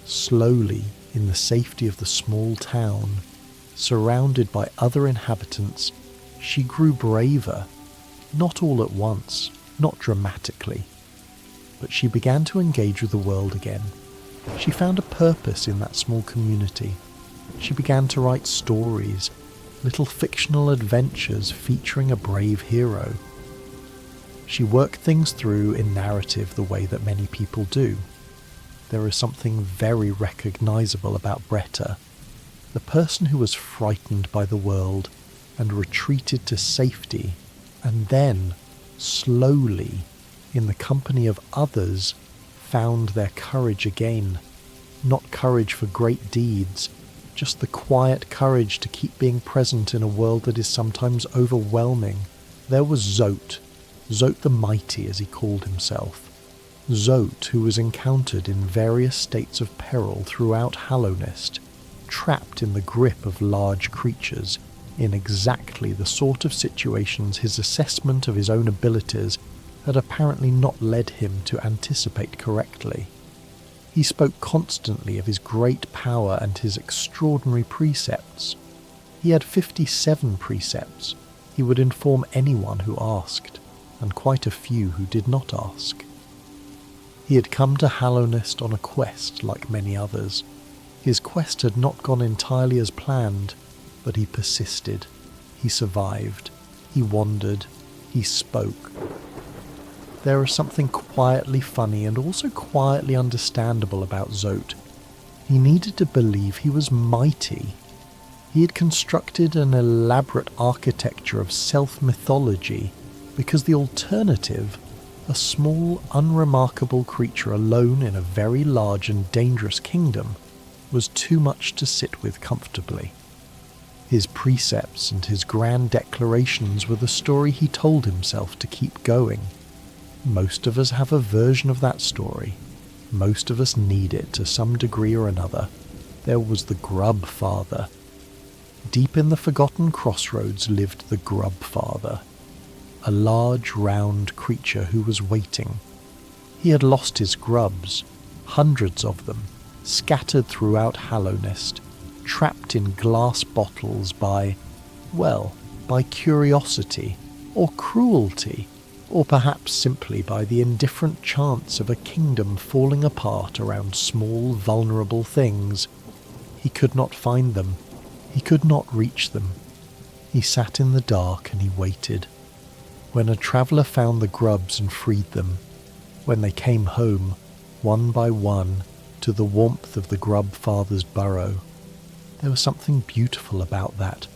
Slowly, in the safety of the small town, surrounded by other inhabitants, she grew braver, not all at once, not dramatically, but she began to engage with the world again. She found a purpose in that small community. She began to write stories, little fictional adventures featuring a brave hero. She worked things through in narrative the way that many people do. There is something very recognisable about Bretta, the person who was frightened by the world and retreated to safety, and then, slowly, in the company of others, found their courage again. Not courage for great deeds, just the quiet courage to keep being present in a world that is sometimes overwhelming. There was Zote the Mighty as he called himself. Zote, who was encountered in various states of peril throughout Hallownest, trapped in the grip of large creatures, in exactly the sort of situations his assessment of his own abilities had apparently not led him to anticipate correctly. He spoke constantly of his great power and his extraordinary precepts. He had 57 precepts. He would inform anyone who asked, and quite a few who did not ask. He had come to Hallownest on a quest like many others. His quest had not gone entirely as planned, but he persisted. He survived. He wandered. He spoke. There is something quietly funny and also quietly understandable about Zote. He needed to believe he was mighty. He had constructed an elaborate architecture of self-mythology because the alternative, a small, unremarkable creature alone in a very large and dangerous kingdom, was too much to sit with comfortably. His precepts and his grand declarations were the story he told himself to keep going. Most of us have a version of that story. Most of us need it to some degree or another. There was the Grub Father. Deep in the forgotten crossroads lived the Grub Father, a large round creature who was waiting. He had lost his grubs, hundreds of them, scattered throughout Hallownest, trapped in glass bottles by Well, by curiosity, or cruelty, or perhaps simply by the indifferent chance of a kingdom falling apart around small, vulnerable things. He could not find them. He could not reach them. He sat in the dark and he waited. When a traveller found the grubs and freed them, when they came home, one by one, to the warmth of the grub father's burrow, there was something beautiful about that.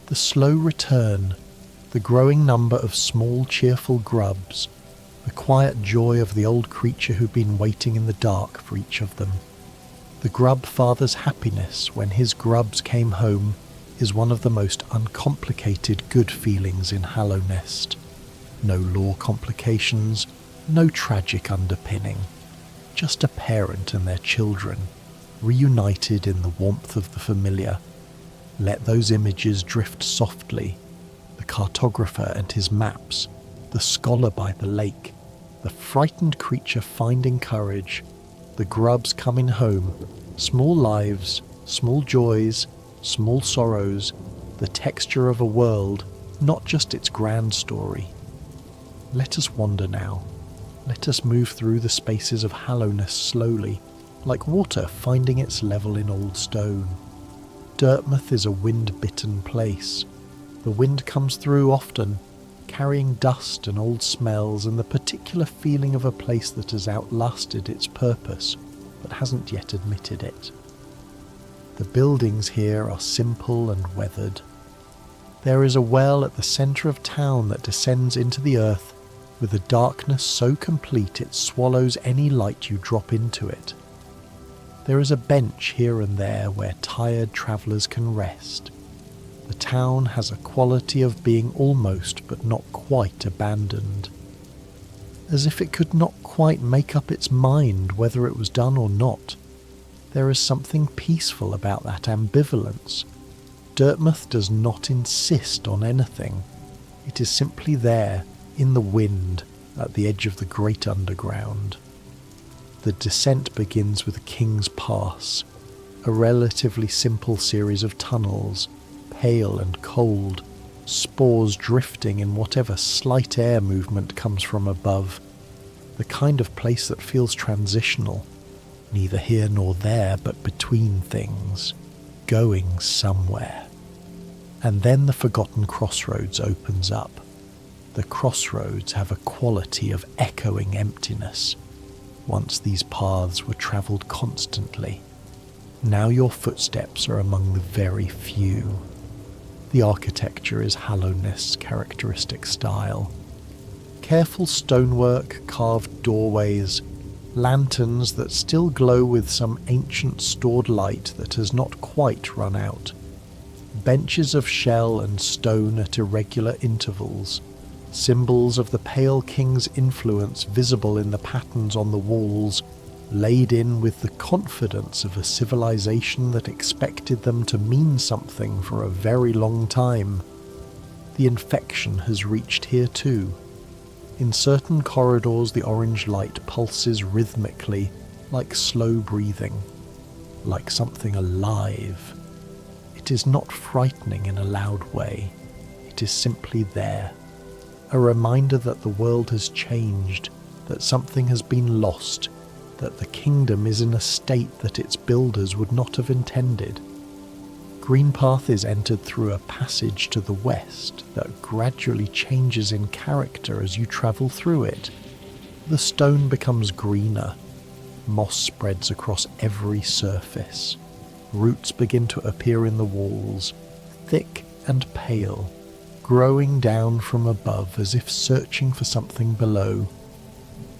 The slow return, the growing number of small cheerful grubs, the quiet joy of the old creature who'd been waiting in the dark for each of them. The grub father's happiness when his grubs came home is one of the most uncomplicated good feelings in Hallownest. No law complications, no tragic underpinning. Just a parent and their children, reunited in the warmth of the familiar. Let those images drift softly. The cartographer and his maps, the scholar by the lake, the frightened creature finding courage, the grubs coming home, small lives, small joys, small sorrows, the texture of a world, not just its grand story. Let us wander now. Let us move through the spaces of Hallownest slowly, like water finding its level in old stone. Dartmouth is a wind-bitten place. The wind comes through often, carrying dust and old smells and the particular feeling of a place that has outlasted its purpose, but hasn't yet admitted it. The buildings here are simple and weathered. There is a well at the centre of town that descends into the earth with a darkness so complete it swallows any light you drop into it. There is a bench here and there where tired travellers can rest. The town has a quality of being almost but not quite abandoned. As if it could not quite make up its mind whether it was done or not. There is something peaceful about that ambivalence. Dartmouth does not insist on anything. It is simply there, in the wind, at the edge of the great underground. The descent begins with King's Pass, a relatively simple series of tunnels, pale and cold, spores drifting in whatever slight air movement comes from above, the kind of place that feels transitional, neither here nor there but between things, going somewhere. And then the forgotten crossroads opens up. The crossroads have a quality of echoing emptiness. Once these paths were travelled constantly. Now your footsteps are among the very few. The architecture is Hallownest's characteristic style. Careful stonework, carved doorways, lanterns that still glow with some ancient stored light that has not quite run out. Benches of shell and stone at irregular intervals, symbols of the pale king's influence visible in the patterns on the walls, laid in with the confidence of a civilization that expected them to mean something for a very long time. The infection has reached here too. In certain corridors the orange light pulses rhythmically, like slow breathing, like something alive. It is not frightening in a loud way. It is simply there. A reminder that the world has changed, that something has been lost, that the kingdom is in a state that its builders would not have intended. Greenpath is entered through a passage to the west that gradually changes in character as you travel through it. The stone becomes greener. Moss spreads across every surface. Roots begin to appear in the walls, thick and pale, growing down from above as if searching for something below.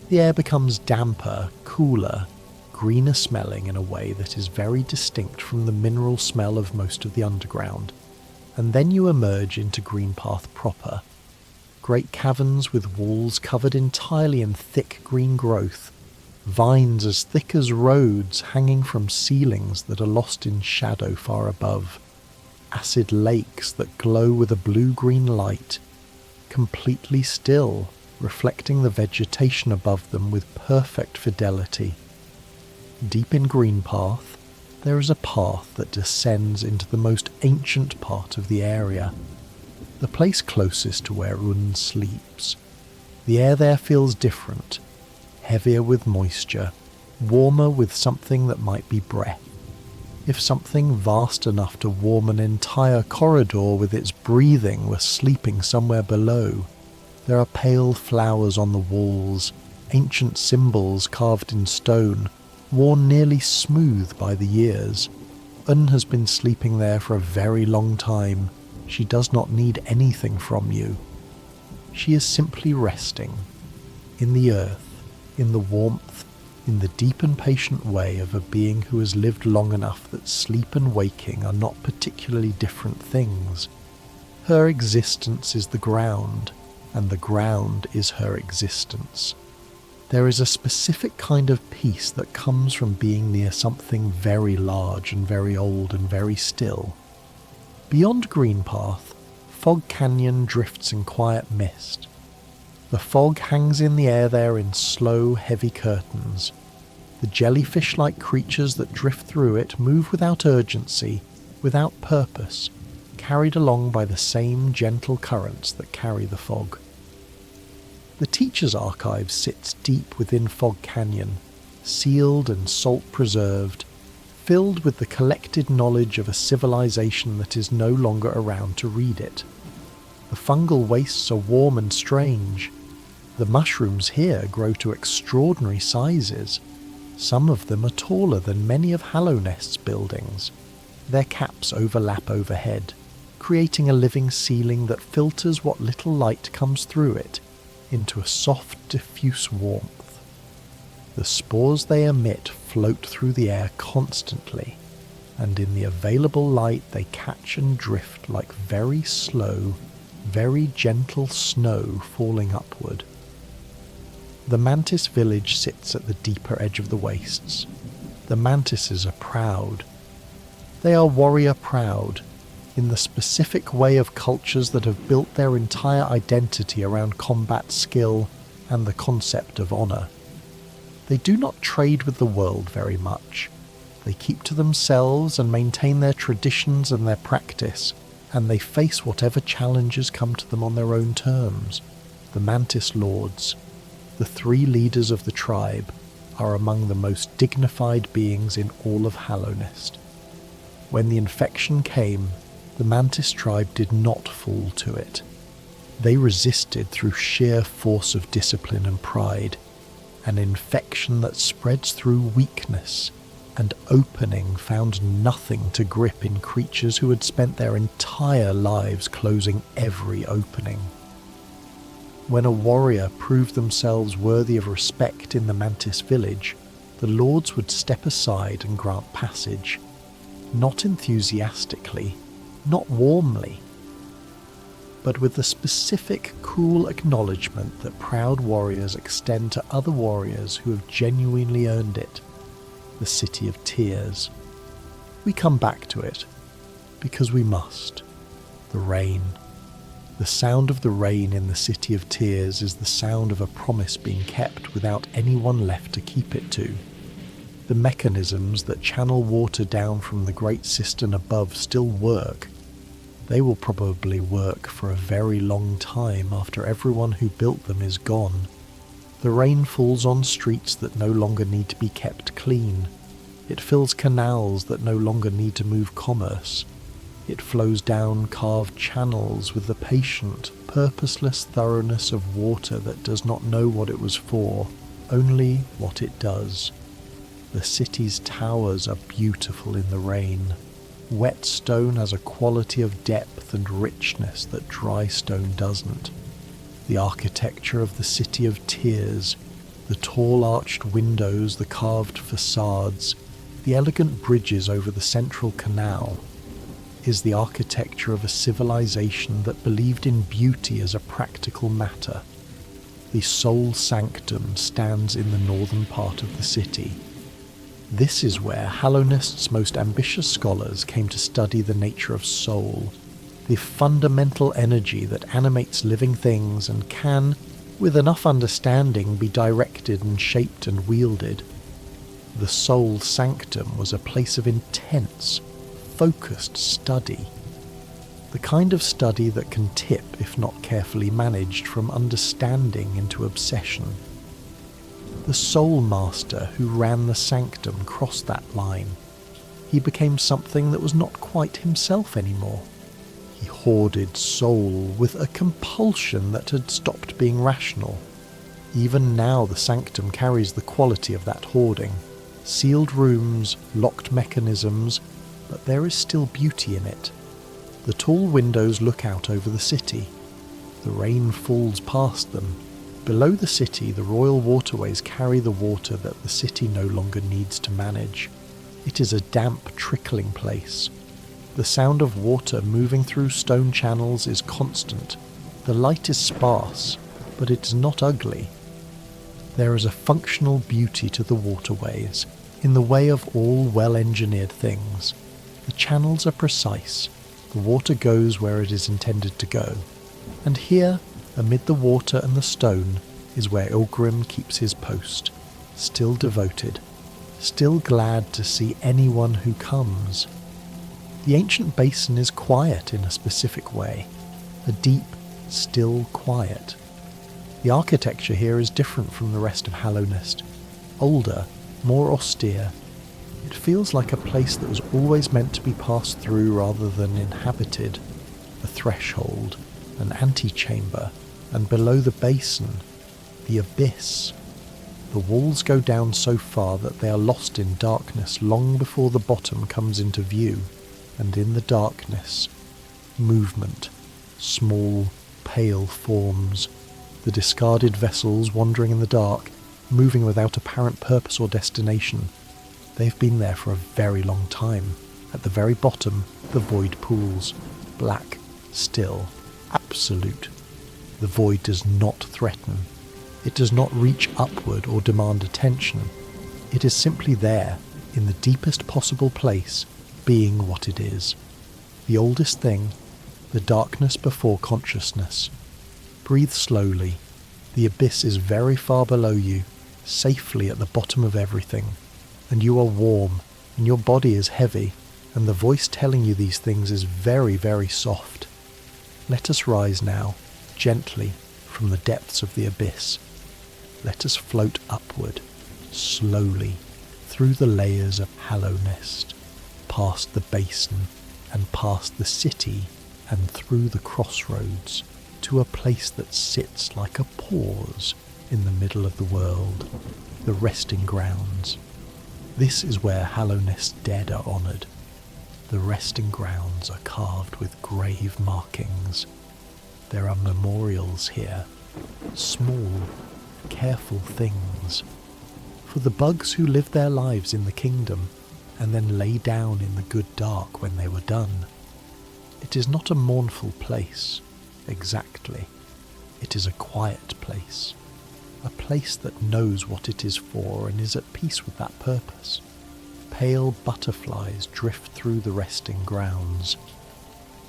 The air becomes damper, cooler, greener smelling in a way that is very distinct from the mineral smell of most of the underground, and then you emerge into Greenpath proper. Great caverns with walls covered entirely in thick green growth, vines as thick as roads hanging from ceilings that are lost in shadow far above, acid lakes that glow with a blue-green light, completely still, reflecting the vegetation above them with perfect fidelity. Deep in Greenpath, There is a path that descends into the most ancient part of the area, the place closest to where Un sleeps. The air there feels different, heavier with moisture, warmer with something that might be breath. If something vast enough to warm an entire corridor with its breathing were sleeping somewhere below, there are pale flowers on the walls, ancient symbols carved in stone, worn nearly smooth by the years. Un has been sleeping there for a very long time. She does not need anything from you. She is simply resting, in the earth, in the warmth, in the deep and patient way of a being who has lived long enough that sleep and waking are not particularly different things. Her existence is the ground, and the ground is her existence. There is a specific kind of peace that comes from being near something very large and very old and very still. Beyond Greenpath, Fog Canyon drifts in quiet mist. The fog hangs in the air there in slow, heavy curtains. The jellyfish-like creatures that drift through it move without urgency, without purpose, carried along by the same gentle currents that carry the fog. The Teacher's Archive sits deep within Fog Canyon, sealed and salt-preserved, filled with the collected knowledge of a civilization that is no longer around to read it. The fungal wastes are warm and strange. The mushrooms here grow to extraordinary sizes. Some of them are taller than many of Hallownest's buildings. Their caps overlap overhead, creating a living ceiling that filters what little light comes through it into a soft, diffuse warmth. The spores they emit float through the air constantly, and in the available light they catch and drift like very slow, very gentle snow falling upward. The mantis village sits at the deeper edge of the wastes. The mantises are proud. They are warrior proud, in the specific way of cultures that have built their entire identity around combat skill and the concept of honour. They do not trade with the world very much. They keep to themselves and maintain their traditions and their practice, and they face whatever challenges come to them on their own terms. The Mantis Lords, the 3 leaders of the tribe, are among the most dignified beings in all of Hallownest. When the infection came, the Mantis tribe did not fall to it. They resisted through sheer force of discipline and pride, an infection that spreads through weakness, and opening found nothing to grip in creatures who had spent their entire lives closing every opening. When a warrior proved themselves worthy of respect in the Mantis village, the lords would step aside and grant passage, not enthusiastically, not warmly, but with the specific, cool acknowledgement that proud warriors extend to other warriors who have genuinely earned it. The City of Tears. We come back to it, because we must. The rain. The sound of the rain in the City of Tears is the sound of a promise being kept without anyone left to keep it to. The mechanisms that channel water down from the great cistern above still work. They will probably work for a very long time after everyone who built them is gone. The rain falls on streets that no longer need to be kept clean. It fills canals that no longer need to move commerce. It flows down carved channels with the patient, purposeless thoroughness of water that does not know what it was for, only what it does. The city's towers are beautiful in the rain. Wet stone has a quality of depth and richness that dry stone doesn't. The architecture of the City of Tears, the tall arched windows, the carved facades, the elegant bridges over the central canal, is the architecture of a civilization that believed in beauty as a practical matter. The soul sanctum stands in the northern part of the city. This is where Hallownest's most ambitious scholars came to study the nature of soul, the fundamental energy that animates living things and can, with enough understanding, be directed and shaped and wielded. The soul sanctum was a place of intense, focused study. The kind of study that can tip, if not carefully managed, from understanding into obsession. The soul master who ran the sanctum crossed that line. He became something that was not quite himself anymore. He hoarded soul with a compulsion that had stopped being rational. Even now the sanctum carries the quality of that hoarding. Sealed rooms, locked mechanisms, but there is still beauty in it. The tall windows look out over the city. The rain falls past them. Below the city, the royal waterways carry the water that the city no longer needs to manage. It is a damp, trickling place. The sound of water moving through stone channels is constant. The light is sparse, but it is not ugly. There is a functional beauty to the waterways, in the way of all well-engineered things. The channels are precise. The water goes where it is intended to go. And here, amid the water and the stone, is where Ilgrim keeps his post, still devoted, still glad to see anyone who comes. The ancient basin is quiet in a specific way, a deep, still quiet. The architecture here is different from the rest of Hallownest, older, more austere. It feels like a place that was always meant to be passed through rather than inhabited. A threshold, an antechamber, and below the basin, the abyss. The walls go down so far that they are lost in darkness long before the bottom comes into view, and in the darkness, movement, small, pale forms, the discarded vessels wandering in the dark, moving without apparent purpose or destination. They've been there for a very long time. At the very bottom, the void pools, black, still, absolute. The void does not threaten. It does not reach upward or demand attention. It is simply there, in the deepest possible place, being what it is. The oldest thing, the darkness before consciousness. Breathe slowly. The abyss is very far below you, safely at the bottom of everything. And you are warm, and your body is heavy, and the voice telling you these things is very, very soft. Let us rise now, gently, from the depths of the abyss. Let us float upward, slowly, through the layers of Hallownest, past the basin, and past the city, and through the crossroads, to a place that sits like a pause in the middle of the world, the resting grounds. This is where Hallownest's dead are honoured. The resting grounds are carved with grave markings. There are memorials here, small, careful things, for the bugs who lived their lives in the kingdom and then lay down in the good dark when they were done. It is not a mournful place, exactly. It is a quiet place, a place that knows what it is for and is at peace with that purpose. Pale butterflies drift through the resting grounds.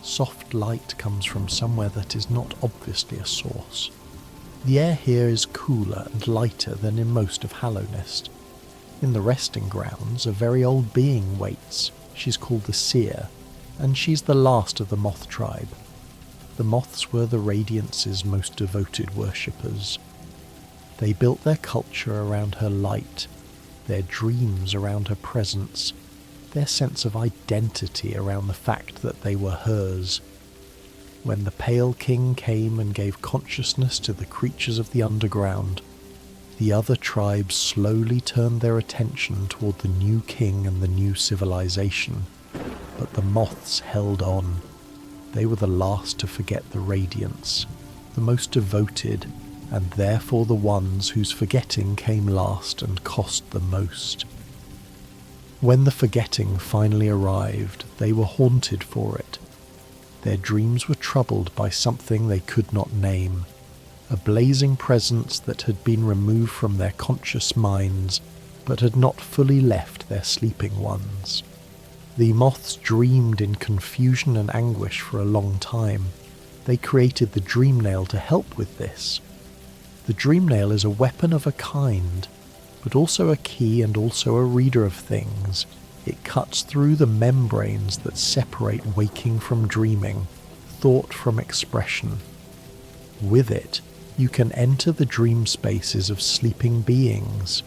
Soft light comes from somewhere that is not obviously a source. The air here is cooler and lighter than in most of Hallownest. In the resting grounds, a very old being waits. She's called the Seer, and she's the last of the moth tribe. The moths were the Radiance's most devoted worshippers. They built their culture around her light, their dreams around her presence, their sense of identity around the fact that they were hers. When the Pale King came and gave consciousness to the creatures of the underground, the other tribes slowly turned their attention toward the new king and the new civilization. But the moths held on. They were the last to forget the Radiance, the most devoted, and therefore the ones whose forgetting came last and cost the most. When the forgetting finally arrived, they were haunted for it. Their dreams were troubled by something they could not name, a blazing presence that had been removed from their conscious minds, but had not fully left their sleeping ones. The moths dreamed in confusion and anguish for a long time. They created the dream nail to help with this. The dream nail is a weapon of a kind, but also a key and also a reader of things. It cuts through the membranes that separate waking from dreaming, thought from expression. With it, you can enter the dream spaces of sleeping beings.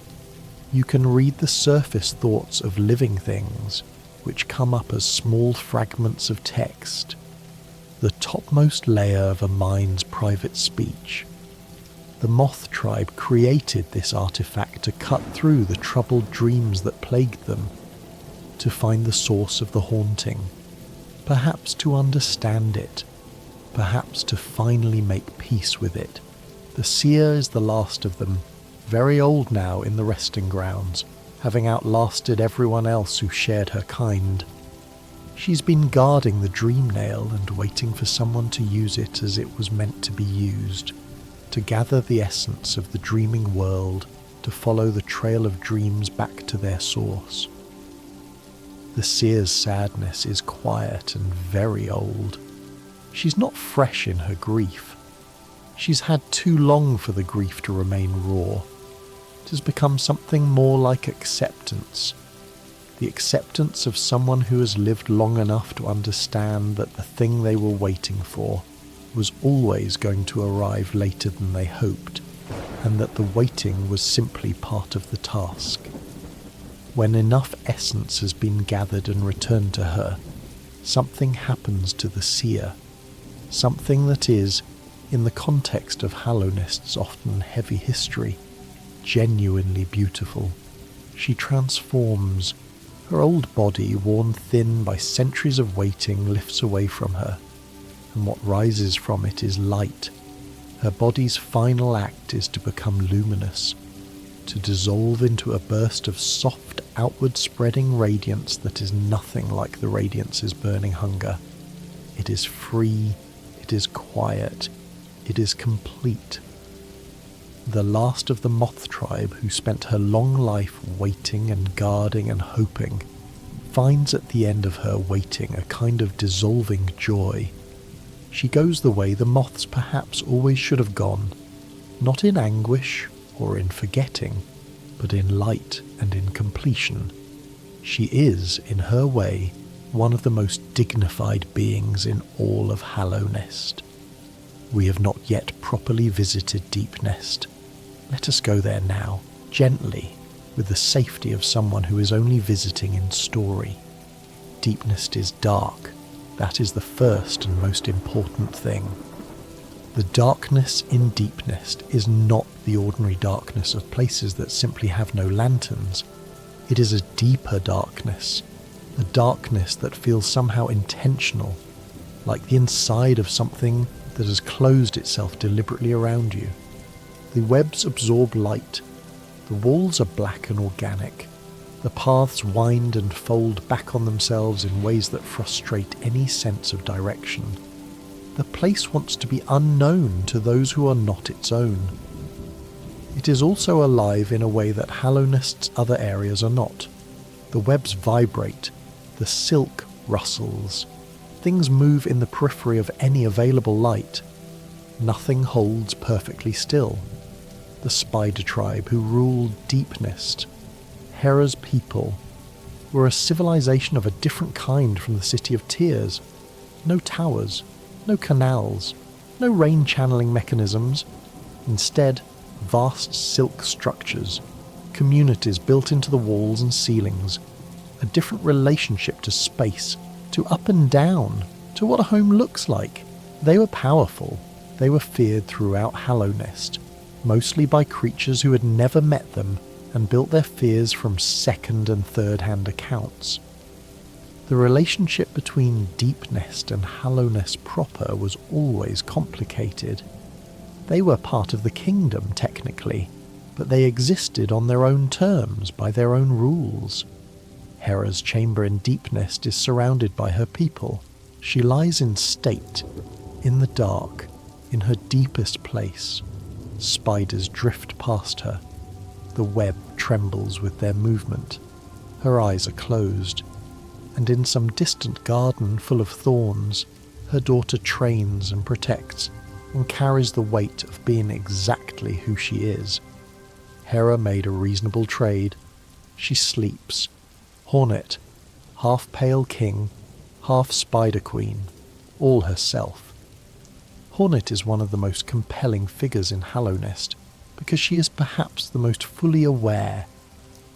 You can read the surface thoughts of living things, which come up as small fragments of text, the topmost layer of a mind's private speech. The moth tribe created this artifact to cut through the troubled dreams that plagued them, to find the source of the haunting, perhaps to understand it, perhaps to finally make peace with it. The seer is the last of them, very old now in the resting grounds, having outlasted everyone else who shared her kind. She's been guarding the dream nail and waiting for someone to use it as it was meant to be used, to gather the essence of the dreaming world, to follow the trail of dreams back to their source. The seer's sadness is quiet and very old. She's not fresh in her grief. She's had too long for the grief to remain raw. It has become something more like acceptance. The acceptance of someone who has lived long enough to understand that the thing they were waiting for was always going to arrive later than they hoped, and that the waiting was simply part of the task. When enough essence has been gathered and returned to her, something happens to the seer, something that is, in the context of Hallownest's often heavy history, genuinely beautiful. She transforms. Her old body, worn thin by centuries of waiting, lifts away from her, and what rises from it is light. Her body's final act is to become luminous, to dissolve into a burst of soft, outward-spreading radiance that is nothing like the radiance's burning hunger. It is free, it is quiet, it is complete. The last of the moth tribe, who spent her long life waiting and guarding and hoping, finds at the end of her waiting a kind of dissolving joy. She goes the way the moths perhaps always should have gone, not in anguish or in forgetting, but in light and in completion. She is, in her way, one of the most dignified beings in all of Hallownest. We have not yet properly visited Deepnest. Let us go there now, gently, with the safety of someone who is only visiting in story. Deepnest is dark. That is the first and most important thing. The darkness in Deepnest is not the ordinary darkness of places that simply have no lanterns. It is a deeper darkness, a darkness that feels somehow intentional, like the inside of something that has closed itself deliberately around you. The webs absorb light. The walls are black and organic. The paths wind and fold back on themselves in ways that frustrate any sense of direction. The place wants to be unknown to those who are not its own. It is also alive in a way that Hallownest's other areas are not. The webs vibrate. The silk rustles. Things move in the periphery of any available light. Nothing holds perfectly still. The spider tribe who ruled Deepnest, Hera's people, were a civilization of a different kind from the City of Tears. No towers, no canals, no rain channeling mechanisms. Instead, vast silk structures, communities built into the walls and ceilings, a different relationship to space, to up and down, to what a home looks like. They were powerful. They were feared throughout Hallownest, mostly by creatures who had never met them and built their fears from second and third-hand accounts. The relationship between Deepnest and Hallownest proper was always complicated. They were part of the kingdom, technically, but they existed on their own terms, by their own rules. Hera's chamber in Deepnest is surrounded by her people. She lies in state, in the dark, in her deepest place. Spiders drift past her. The web trembles with their movement. Her eyes are closed, and in some distant garden full of thorns, her daughter trains and protects and carries the weight of being exactly who she is. terror made a reasonable trade, she sleeps. Hornet, half Pale King, half Spider Queen, all herself. Hornet is one of the most compelling figures in Hallownest, because she is perhaps the most fully aware.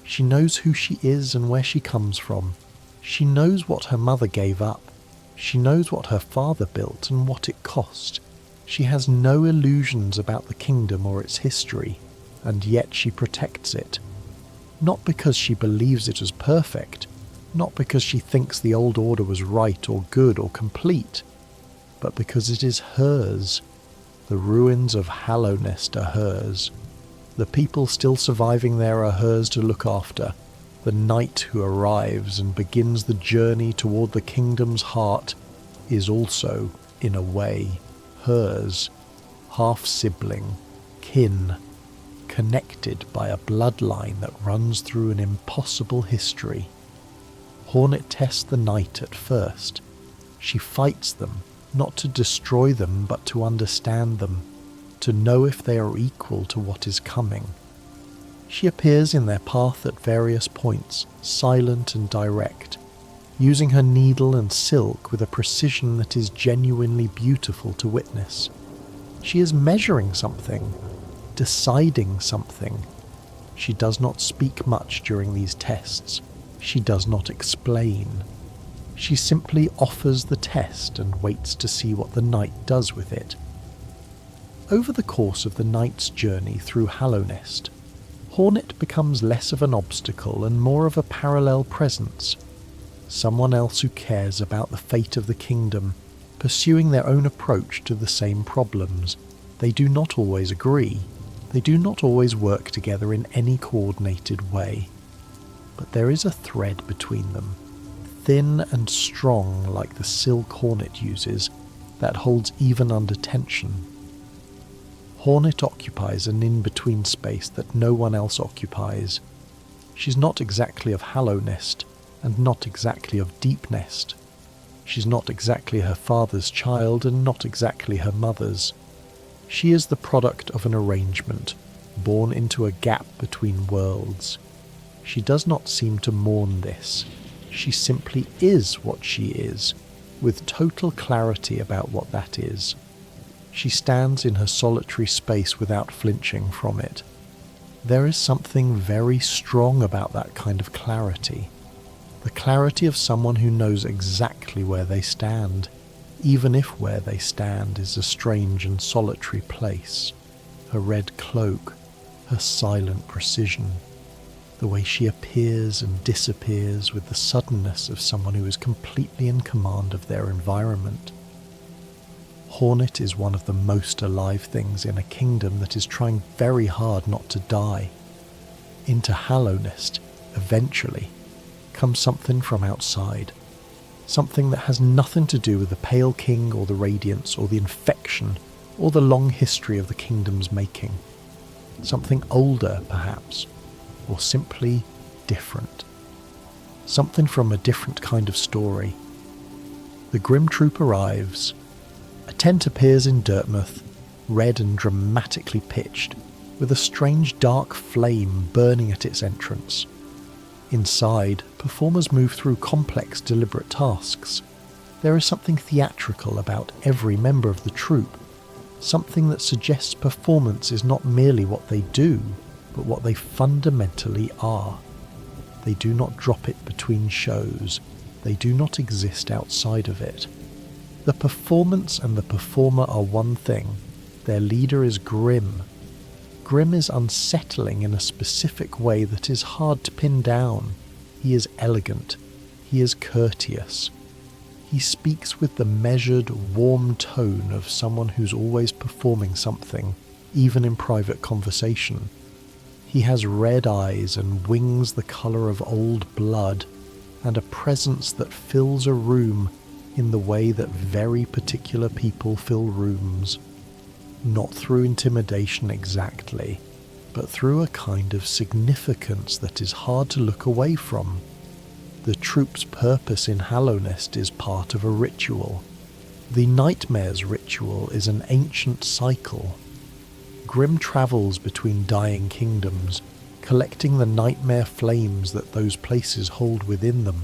She knows who she is and where she comes from. She knows what her mother gave up. She knows what her father built and what it cost. She has no illusions about the kingdom or its history, and yet she protects it. Not because she believes it is perfect, not because she thinks the old order was right or good or complete, but because it is hers. The ruins of Hallownest are hers. The people still surviving there are hers to look after. The knight who arrives and begins the journey toward the kingdom's heart is also, in a way, hers, half-sibling, kin, connected by a bloodline that runs through an impossible history. Hornet tests the knight at first. She fights them, not to destroy them but to understand them, to know if they are equal to what is coming. She appears in their path at various points, silent and direct, using her needle and silk with a precision that is genuinely beautiful to witness. She is measuring something, deciding something. She does not speak much during these tests. She does not explain. She simply offers the test and waits to see what the knight does with it. Over the course of the knight's journey through Hallownest, Hornet becomes less of an obstacle and more of a parallel presence, someone else who cares about the fate of the kingdom, pursuing their own approach to the same problems. They do not always agree. They do not always work together in any coordinated way. But there is a thread between them, thin and strong like the silk Hornet uses, that holds even under tension. Hornet occupies an in-between space that no one else occupies. She's not exactly of Hallownest, and not exactly of Deepnest. She's not exactly her father's child, and not exactly her mother's. She is the product of an arrangement, born into a gap between worlds. She does not seem to mourn this. She simply is what she is, with total clarity about what that is. She stands in her solitary space without flinching from it. There is something very strong about that kind of clarity. The clarity of someone who knows exactly where they stand, even if where they stand is a strange and solitary place. Her red cloak, her silent precision, the way she appears and disappears with the suddenness of someone who is completely in command of their environment. Hornet is one of the most alive things in a kingdom that is trying very hard not to die. Into Hallownest, eventually, comes something from outside. Something that has nothing to do with the Pale King or the Radiance or the infection or the long history of the kingdom's making. Something older, perhaps, or simply different. Something from a different kind of story. The Grimm Troupe arrives. A tent appears in Dirtmouth, red and dramatically pitched, with a strange dark flame burning at its entrance. Inside, performers move through complex, deliberate tasks. There is something theatrical about every member of the troupe, something that suggests performance is not merely what they do, but what they fundamentally are. They do not drop it between shows. They do not exist outside of it. The performance and the performer are one thing. Their leader is Grimm. Grimm is unsettling in a specific way that is hard to pin down. He is elegant. He is courteous. He speaks with the measured, warm tone of someone who's always performing something, even in private conversation. He has red eyes and wings the colour of old blood, and a presence that fills a room in the way that very particular people fill rooms. Not through intimidation exactly, but through a kind of significance that is hard to look away from. The troupe's purpose in Hallownest is part of a ritual. The Nightmares ritual is an ancient cycle. Grimm travels between dying kingdoms, collecting the nightmare flames that those places hold within them.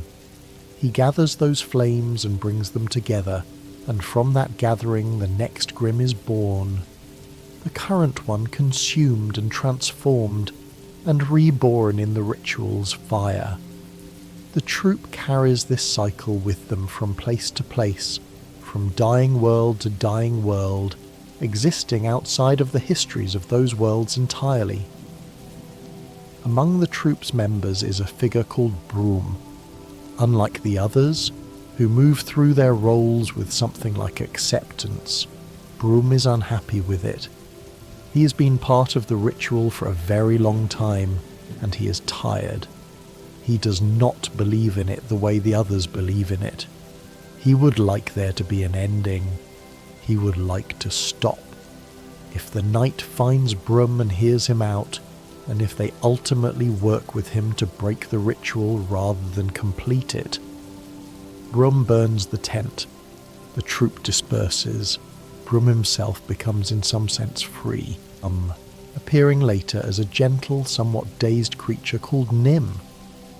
He gathers those flames and brings them together, and from that gathering the next Grimm is born. The current one consumed and transformed, and reborn in the ritual's fire. The troupe carries this cycle with them from place to place, from dying world to dying world, existing outside of the histories of those worlds entirely. Among the troupe's members is a figure called Broom. Unlike the others, who move through their roles with something like acceptance, Broom is unhappy with it. He has been part of the ritual for a very long time, and he is tired. He does not believe in it the way the others believe in it. He would like there to be an ending. He would like to stop. If the knight finds Broom and hears him out, and if they ultimately work with him to break the ritual rather than complete it. Broom burns the tent. The troupe disperses. Broom himself becomes in some sense free, appearing later as a gentle, somewhat dazed creature called Nim,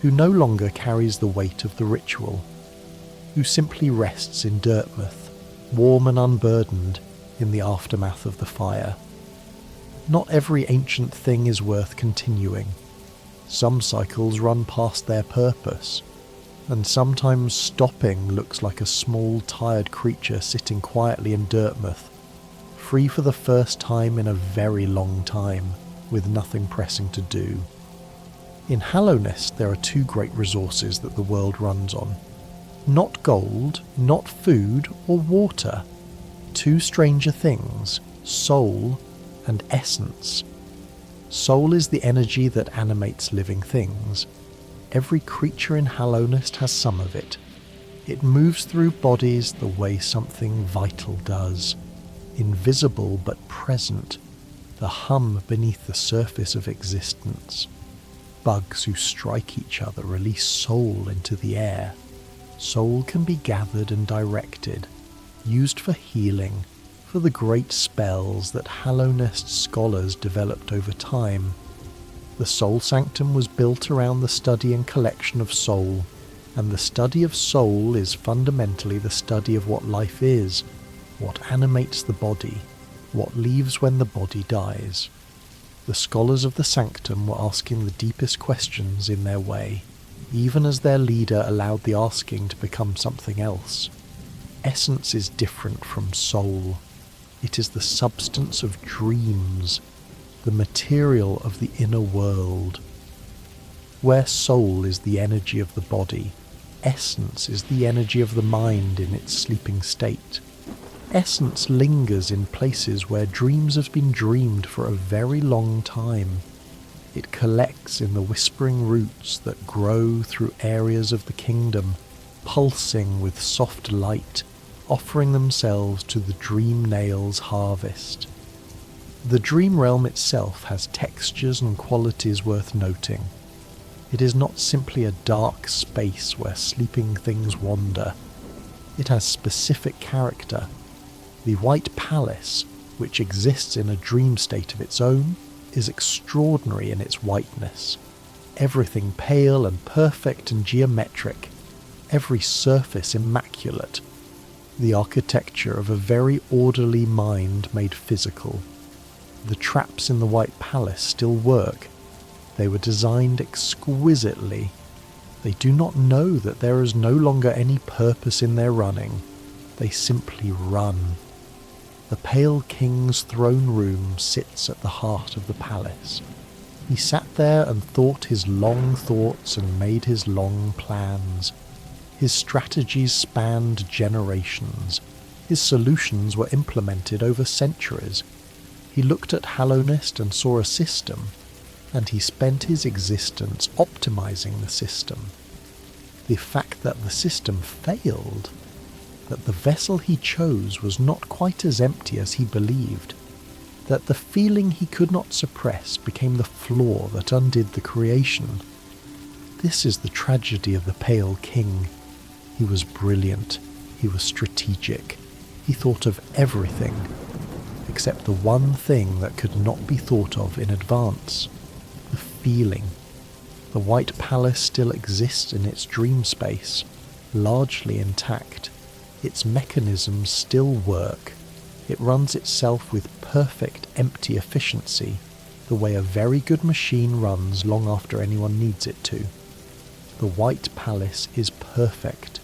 who no longer carries the weight of the ritual, who simply rests in Dirtmouth, warm and unburdened in the aftermath of the fire. Not every ancient thing is worth continuing. Some cycles run past their purpose, and sometimes stopping looks like a small, tired creature sitting quietly in Dirtmouth, free for the first time in a very long time, with nothing pressing to do. In Hallownest there are two great resources that the world runs on. Not gold, not food or water. Two stranger things, soul and essence. Soul is the energy that animates living things. Every creature in Hallownest has some of it. It moves through bodies the way something vital does. Invisible but present, the hum beneath the surface of existence. Bugs who strike each other release soul into the air. Soul can be gathered and directed, used for healing, for the great spells that Hallownest scholars developed over time. The Soul Sanctum was built around the study and collection of soul, and the study of soul is fundamentally the study of what life is, what animates the body, what leaves when the body dies. The scholars of the Sanctum were asking the deepest questions in their way, even as their leader allowed the asking to become something else. Essence is different from soul. It is the substance of dreams, the material of the inner world. Where soul is the energy of the body, essence is the energy of the mind in its sleeping state. Essence lingers in places where dreams have been dreamed for a very long time. It collects in the whispering roots that grow through areas of the kingdom, pulsing with soft light, offering themselves to the dream nail's harvest. The dream realm itself has textures and qualities worth noting. It is not simply a dark space where sleeping things wander. It has specific character. The White Palace, which exists in a dream state of its own, is extraordinary in its whiteness. Everything pale and perfect and geometric, every surface immaculate. The architecture of a very orderly mind made physical. The traps in the White Palace still work. They were designed exquisitely. They do not know that there is no longer any purpose in their running. They simply run. The Pale King's throne room sits at the heart of the palace. He sat there and thought his long thoughts and made his long plans. His strategies spanned generations. His solutions were implemented over centuries. He looked at Hallownest and saw a system, and he spent his existence optimizing the system. The fact that the system failed, that the vessel he chose was not quite as empty as he believed, that the feeling he could not suppress became the flaw that undid the creation. This is the tragedy of the Pale King. He was brilliant. He was strategic. He thought of everything. except the one thing that could not be thought of in advance: the feeling. The White Palace still exists in its dream space, largely intact. Its mechanisms still work. It runs itself with perfect empty efficiency, the way a very good machine runs long after anyone needs it to. The White Palace is perfect,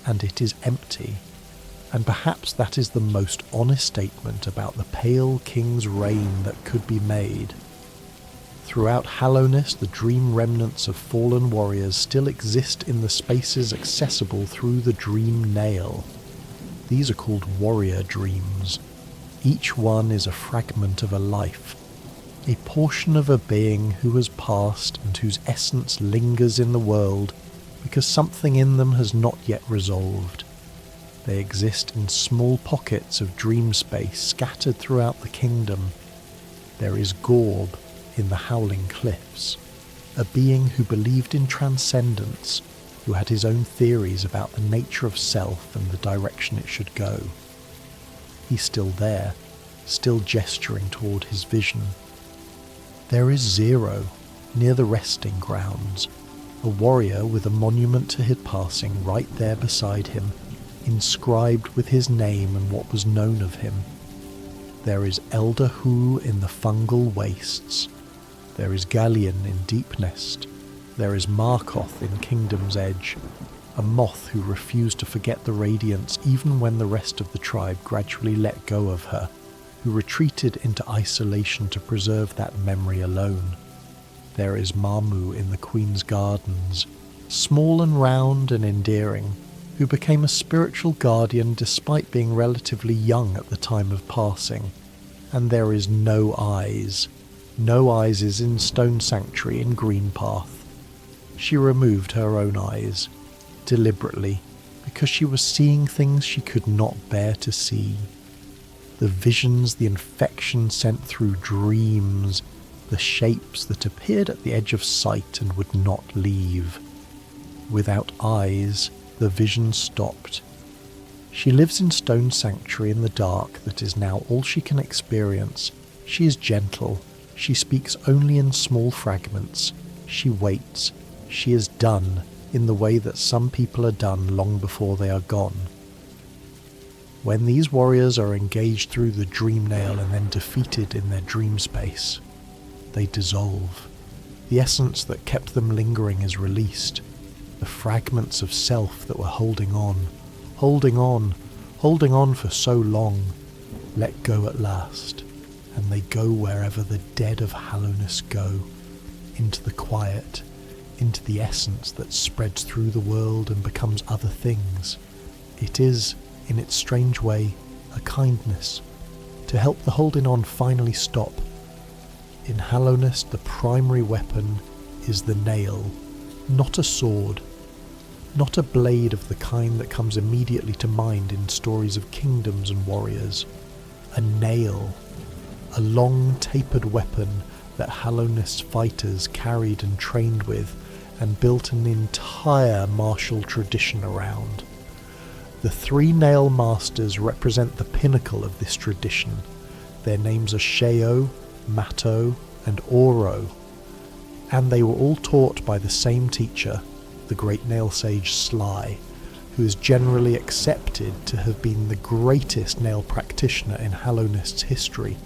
and it is empty, and perhaps that is the most honest statement about the Pale King's reign that could be made. Throughout Hallownest, the dream remnants of fallen warriors still exist in the spaces accessible through the dream nail. These are called warrior dreams. Each one is a fragment of a life, a portion of a being who has passed and whose essence lingers in the world because something in them has not yet resolved. They exist in small pockets of dream space scattered throughout the kingdom. There is Gorb in the Howling Cliffs, a being who believed in transcendence, who had his own theories about the nature of self and the direction it should go. He's still there, still gesturing toward his vision. There is Zero, near the resting grounds, a warrior with a monument to his passing right there beside him, inscribed with his name and what was known of him. There is Elder Hu in the fungal wastes. There is Galleon in Deepnest. There is Markoth in Kingdom's Edge, a moth who refused to forget the radiance even when the rest of the tribe gradually let go of her, who retreated into isolation to preserve that memory alone. There is Marmu in the Queen's Gardens, small and round and endearing, who became a spiritual guardian despite being relatively young at the time of passing. And there is No Eyes. No Eyes is in Stone Sanctuary in Greenpath. She removed her own eyes, deliberately, because she was seeing things she could not bear to see. The visions the infection sent through dreams, the shapes that appeared at the edge of sight and would not leave. Without eyes, the vision stopped. She lives in Stone Sanctuary in the dark that is now all she can experience. She is gentle. She speaks only in small fragments. She waits. She is done in the way that some people are done long before they are gone. When these warriors are engaged through the dream nail and then defeated in their dream space, they dissolve. The essence that kept them lingering is released. The fragments of self that were holding on for so long, let go at last, and they go wherever the dead of Hallownest go, into the quiet, into the essence that spreads through the world and becomes other things. It is, in its strange way, a kindness, to help the holding on finally stop. In Hallownest, the primary weapon is the nail, not a sword, not a blade of the kind that comes immediately to mind in stories of kingdoms and warriors. A nail, a long tapered weapon that Hallownest fighters carried and trained with and built an entire martial tradition around. The 3 nail masters represent the pinnacle of this tradition. Their names are Sheo, Matto, and Oro, and they were all taught by the same teacher, the great nail sage Sly, who is generally accepted to have been the greatest nail practitioner in Hallownest's history.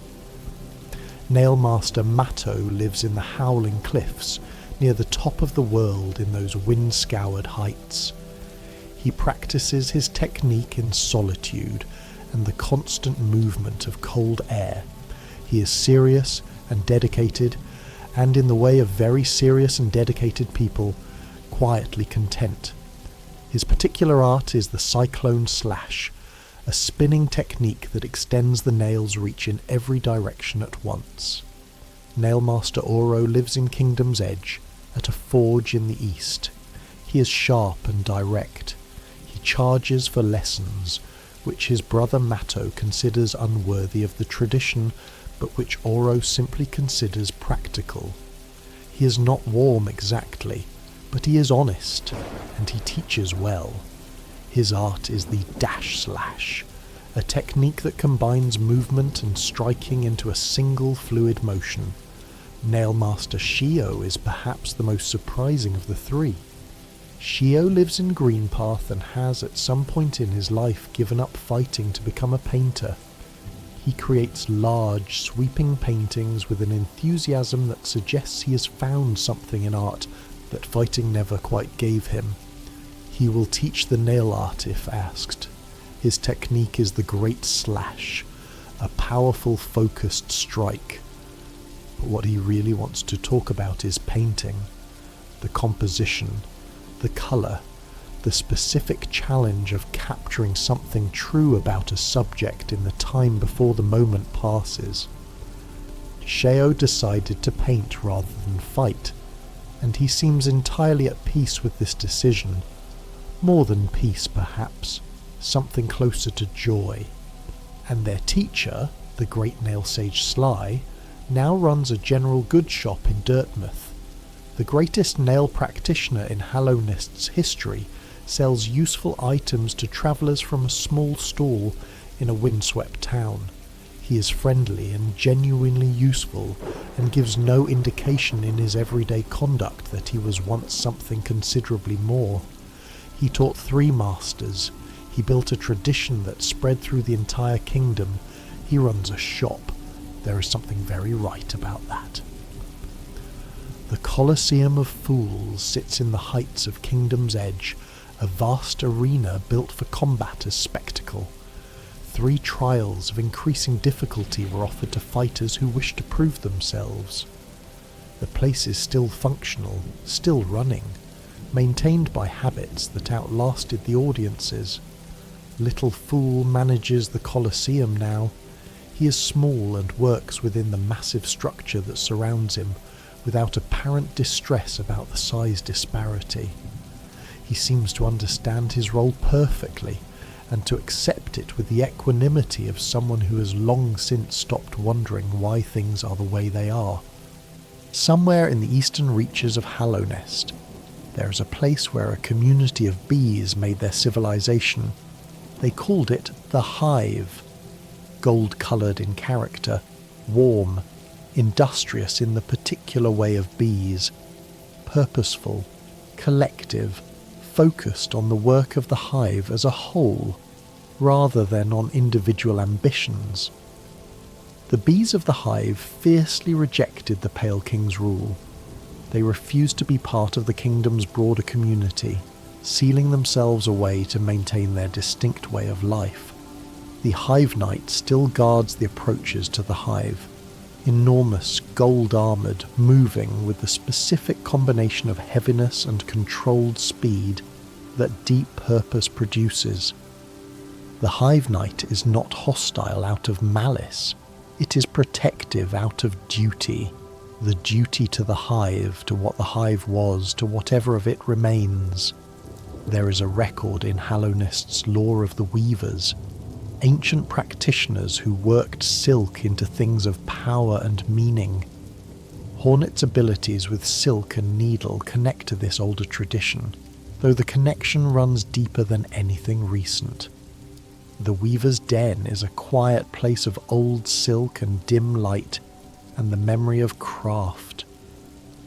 Nailmaster Matto lives in the Howling Cliffs, near the top of the world in those wind-scoured heights. He practices his technique in solitude and the constant movement of cold air. He is serious and dedicated, and in the way of very serious and dedicated people, quietly content. His particular art is the Cyclone Slash, a spinning technique that extends the nail's reach in every direction at once. Nailmaster Oro lives in Kingdom's Edge, at a forge in the east. He is sharp and direct. He charges for lessons, which his brother Matto considers unworthy of the tradition, but which Oro simply considers practical. He is not warm exactly, but he is honest, and he teaches well. His art is the Dash Slash, a technique that combines movement and striking into a single fluid motion. Nailmaster Shio is perhaps the most surprising of the three. Shio lives in Greenpath and has at some point in his life given up fighting to become a painter. He creates large, sweeping paintings with an enthusiasm that suggests he has found something in art that fighting never quite gave him. He will teach the nail art if asked. His technique is the Great Slash, a powerful focused strike. But what he really wants to talk about is painting, the composition, the colour, the specific challenge of capturing something true about a subject in the time before the moment passes. Sheo decided to paint rather than fight, and he seems entirely at peace with this decision. More than peace, perhaps, something closer to joy. And their teacher, the great nail sage Sly, now runs a general goods shop in Dirtmouth. The greatest nail practitioner in Hallownest's history sells useful items to travellers from a small stall in a windswept town. He is friendly and genuinely useful, and gives no indication in his everyday conduct that he was once something considerably more. He taught 3 masters. He built a tradition that spread through the entire kingdom. He runs a shop. There is something very right about that. The Colosseum of Fools sits in the heights of Kingdom's Edge, a vast arena built for combat as spectacle. 3 trials of increasing difficulty were offered to fighters who wished to prove themselves. The place is still functional, still running, maintained by habits that outlasted the audiences. Little Fool manages the Colosseum now. He is small and works within the massive structure that surrounds him, without apparent distress about the size disparity. He seems to understand his role perfectly, and to accept it with the equanimity of someone who has long since stopped wondering why things are the way they are. Somewhere in the eastern reaches of Hallownest, there is a place where a community of bees made their civilization. They called it the Hive. Gold-coloured in character, warm, industrious in the particular way of bees, purposeful, collective, focused on the work of the hive as a whole, rather than on individual ambitions. The bees of the hive fiercely rejected the Pale King's rule. They refused to be part of the kingdom's broader community, sealing themselves away to maintain their distinct way of life. The Hive Knight still guards the approaches to the hive, enormous, gold-armoured, moving with the specific combination of heaviness and controlled speed that deep purpose produces. The Hive Knight is not hostile out of malice. It is protective out of duty. The duty to the hive, to what the hive was, to whatever of it remains. There is a record in Hallownest's lore of the Weavers, ancient practitioners who worked silk into things of power and meaning. Hornet's abilities with silk and needle connect to this older tradition, though the connection runs deeper than anything recent. The Weaver's Den is a quiet place of old silk and dim light, and the memory of craft.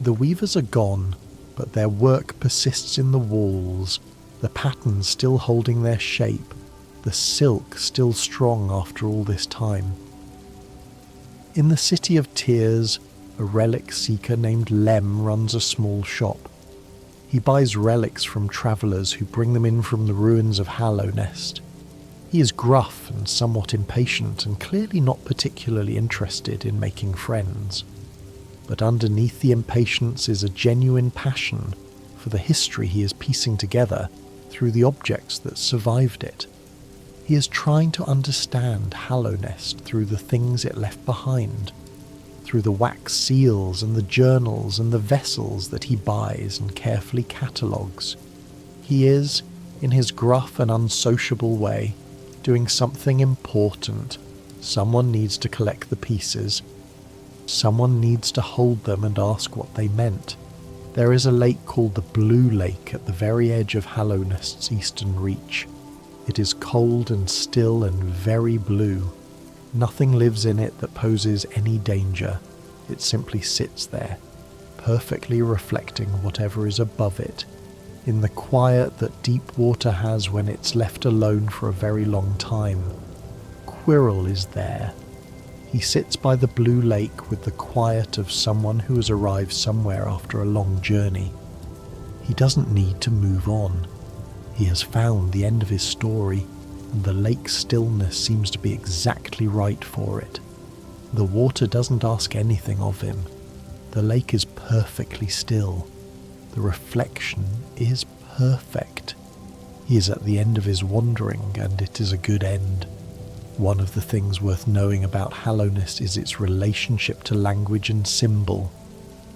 The Weavers are gone, but their work persists in the walls, the patterns still holding their shape, the silk still strong after all this time. In the City of Tears, a relic seeker named Lem runs a small shop. He buys relics from travellers who bring them in from the ruins of Hallownest. He is gruff and somewhat impatient, and clearly not particularly interested in making friends. But underneath the impatience is a genuine passion for the history he is piecing together through the objects that survived it. He is trying to understand Hallownest through the things it left behind, through the wax seals and the journals and the vessels that he buys and carefully catalogues. He is, in his gruff and unsociable way, doing something important. Someone needs to collect the pieces. Someone needs to hold them and ask what they meant. There is a lake called the Blue Lake at the very edge of Hallownest's eastern reach. It is cold and still and very blue. Nothing lives in it that poses any danger. It simply sits there, perfectly reflecting whatever is above it, in the quiet that deep water has when it's left alone for a very long time. Quirrell is there. He sits by the blue lake with the quiet of someone who has arrived somewhere after a long journey. He doesn't need to move on. He has found the end of his story, and the lake's stillness seems to be exactly right for it. The water doesn't ask anything of him. The lake is perfectly still. The reflection is perfect. He is at the end of his wandering, and it is a good end. One of the things worth knowing about Hallownest is its relationship to language and symbol.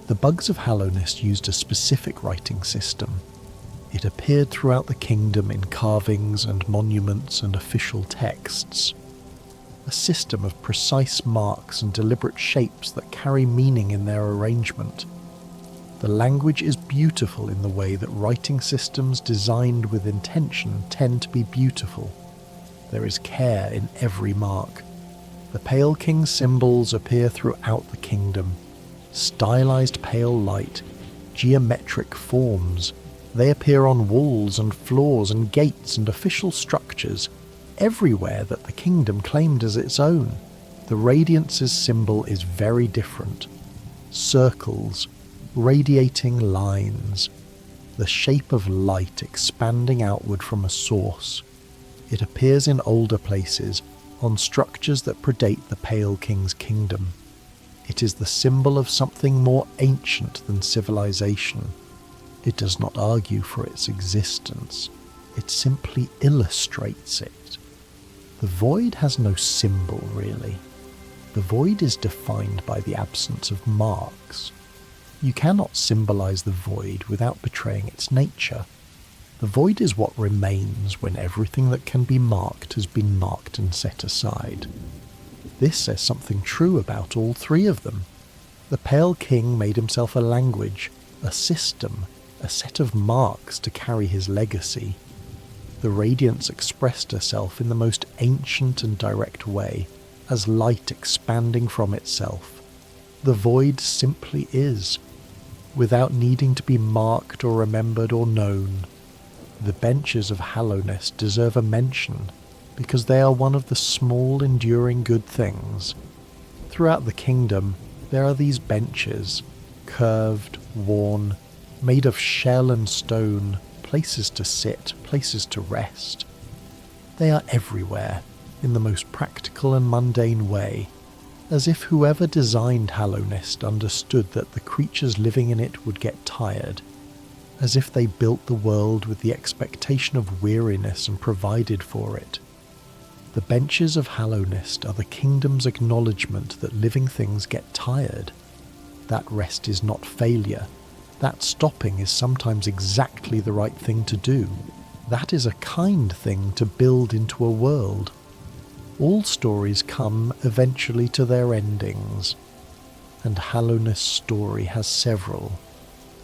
The bugs of Hallownest used a specific writing system. It appeared throughout the kingdom in carvings and monuments and official texts. A system of precise marks and deliberate shapes that carry meaning in their arrangement. The language is beautiful in the way that writing systems designed with intention tend to be beautiful. There is care in every mark. The Pale King's symbols appear throughout the kingdom. Stylized pale light, geometric forms. They appear on walls and floors and gates and official structures, everywhere that the kingdom claimed as its own. The Radiance's symbol is very different. Circles, radiating lines, the shape of light expanding outward from a source. It appears in older places, on structures that predate the Pale King's kingdom. It is the symbol of something more ancient than civilization. It does not argue for its existence. It simply illustrates it. The void has no symbol, really. The void is defined by the absence of marks. You cannot symbolize the void without betraying its nature. The void is what remains when everything that can be marked has been marked and set aside. This says something true about all three of them. The Pale King made himself a language, a system, a set of marks to carry his legacy. The Radiance expressed herself in the most ancient and direct way, as light expanding from itself. The void simply is, without needing to be marked or remembered or known. The benches of Hallownest deserve a mention, because they are one of the small enduring good things. Throughout the kingdom, there are these benches, curved, worn, made of shell and stone, places to sit, places to rest. They are everywhere, in the most practical and mundane way, as if whoever designed Hallownest understood that the creatures living in it would get tired, as if they built the world with the expectation of weariness and provided for it. The benches of Hallownest are the kingdom's acknowledgement that living things get tired. That rest is not failure. That stopping is sometimes exactly the right thing to do. That is a kind thing to build into a world. All stories come eventually to their endings, and Hallownest's story has several.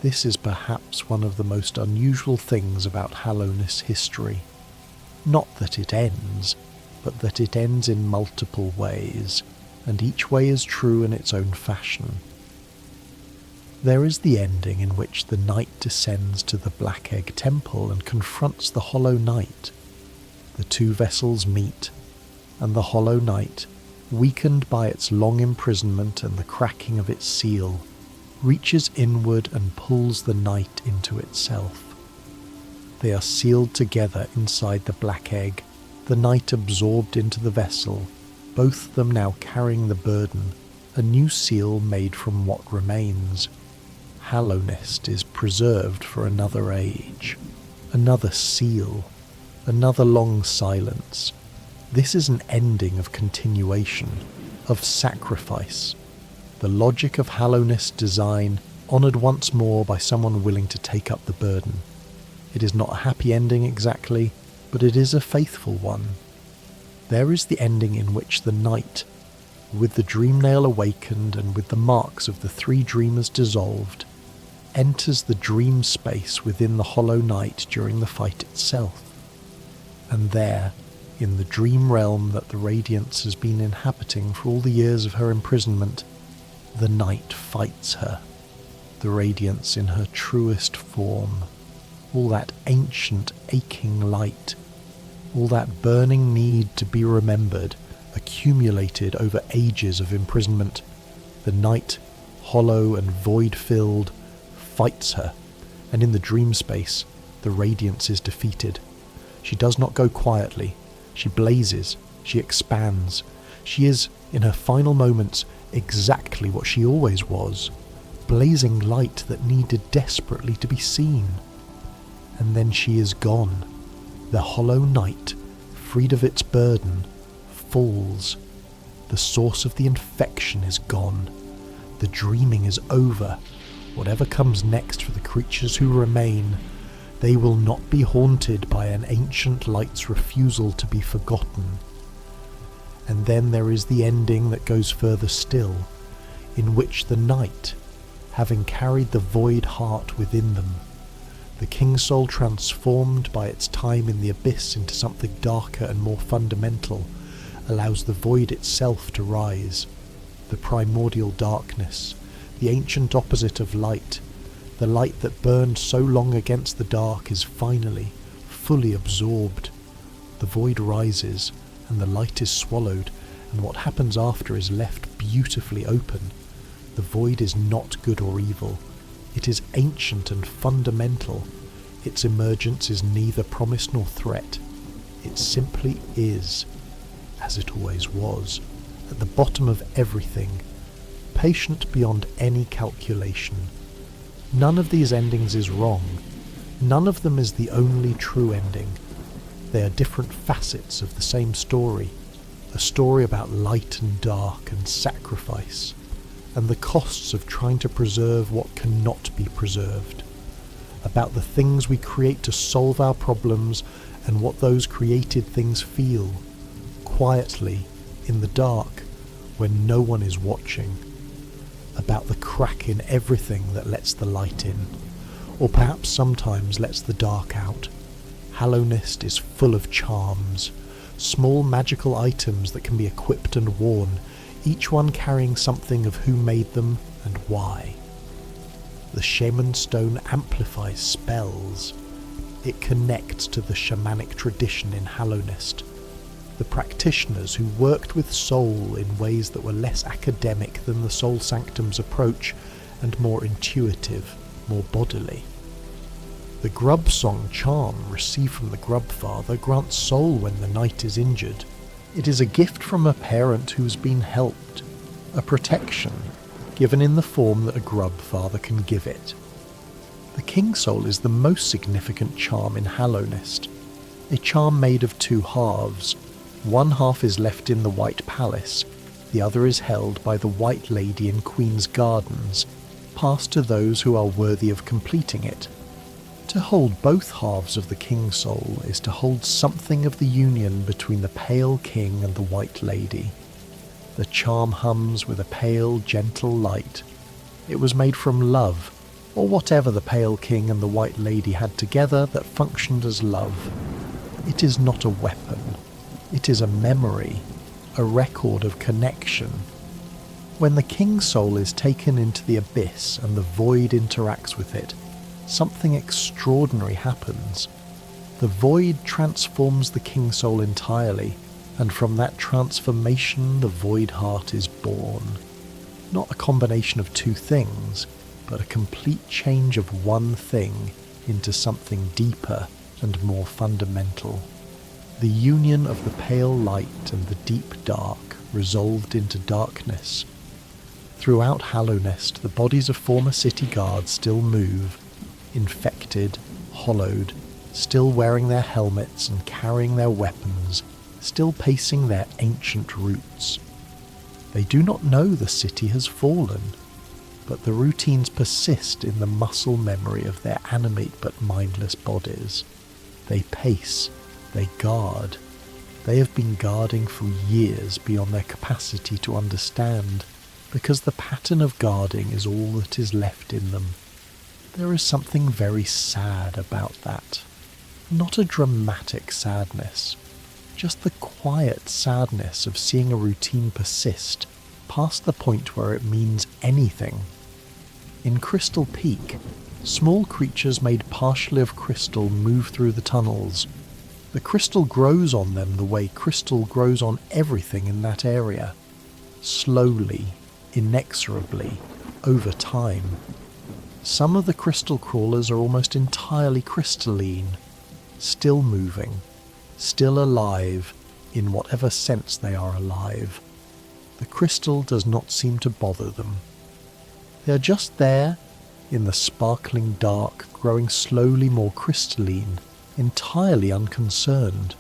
This is perhaps one of the most unusual things about Hallownest's history. Not that it ends, but that it ends in multiple ways, and each way is true in its own fashion. There is the ending in which the knight descends to the Black Egg Temple and confronts the Hollow Knight. The two vessels meet, and the Hollow Knight, weakened by its long imprisonment and the cracking of its seal, reaches inward and pulls the knight into itself. They are sealed together inside the black egg, the knight absorbed into the vessel, both of them now carrying the burden, a new seal made from what remains. Hallownest is preserved for another age, another seal, another long silence. This is an ending of continuation, of sacrifice. The logic of Hallownest's design, honoured once more by someone willing to take up the burden. It is not a happy ending exactly, but it is a faithful one. There is the ending in which the knight, with the dream nail awakened and with the marks of the three dreamers dissolved, enters the dream space within the Hollow Knight during the fight itself. And there, in the dream realm that the Radiance has been inhabiting for all the years of her imprisonment, the night fights her. The Radiance in her truest form, all that ancient aching light, all that burning need to be remembered, accumulated over ages of imprisonment. The night, hollow and void-filled, fights her, and in the dream space, the Radiance is defeated. She does not go quietly. She blazes. She expands. She is, in her final moments, exactly what she always was. Blazing light that needed desperately to be seen. And then she is gone. The hollow night, freed of its burden, falls. The source of the infection is gone. The dreaming is over. Whatever comes next for the creatures who remain, they will not be haunted by an ancient light's refusal to be forgotten. And then there is the ending that goes further still, in which the night, having carried the void heart within them, the king soul transformed by its time in the abyss into something darker and more fundamental, allows the void itself to rise, the primordial darkness, the ancient opposite of light. The light that burned so long against the dark is finally, fully absorbed. The void rises, and the light is swallowed, and what happens after is left beautifully open. The void is not good or evil. It is ancient and fundamental. Its emergence is neither promise nor threat. It simply is, as it always was, at the bottom of everything, patient beyond any calculation. None of these endings is wrong. None of them is the only true ending. They are different facets of the same story, a story about light and dark and sacrifice, and the costs of trying to preserve what cannot be preserved, about the things we create to solve our problems and what those created things feel, quietly, in the dark, when no one is watching, about the crack in everything that lets the light in, or perhaps sometimes lets the dark out. Hallownest is full of charms, small magical items that can be equipped and worn, each one carrying something of who made them and why. The shaman stone amplifies spells. It connects to the shamanic tradition in Hallownest, the practitioners who worked with soul in ways that were less academic than the Soul Sanctum's approach and more intuitive, more bodily. The Grub Song charm received from the Grub Father grants soul when the night is injured. It is a gift from a parent who has been helped, a protection given in the form that a Grub Father can give it. The King Soul is the most significant charm in Hallownest, a charm made of two halves. One half is left in the White Palace, the other is held by the White Lady in Queen's Gardens, passed to those who are worthy of completing it. To hold both halves of the King Soul is to hold something of the union between the Pale King and the White Lady. The charm hums with a pale, gentle light. It was made from love, or whatever the Pale King and the White Lady had together that functioned as love. It is not a weapon. It is a memory, a record of connection. When the King Soul is taken into the abyss and the void interacts with it, something extraordinary happens. The void transforms the King Soul entirely, and from that transformation the void heart is born. Not a combination of two things, but a complete change of one thing into something deeper and more fundamental. The union of the pale light and the deep dark resolved into darkness. Throughout Hallownest, the bodies of former city guards still move, infected, hollowed, still wearing their helmets and carrying their weapons, still pacing their ancient routes. They do not know the city has fallen, but the routines persist in the muscle memory of their animate but mindless bodies. They pace, they guard. They have been guarding for years beyond their capacity to understand, because the pattern of guarding is all that is left in them. There is something very sad about that. Not a dramatic sadness, just the quiet sadness of seeing a routine persist past the point where it means anything. In Crystal Peak, small creatures made partially of crystal move through the tunnels. The crystal grows on them the way crystal grows on everything in that area. Slowly, inexorably, over time. Some of the crystal crawlers are almost entirely crystalline, still moving, still alive, in whatever sense they are alive. The crystal does not seem to bother them. They are just there, in the sparkling dark, growing slowly more crystalline, entirely unconcerned.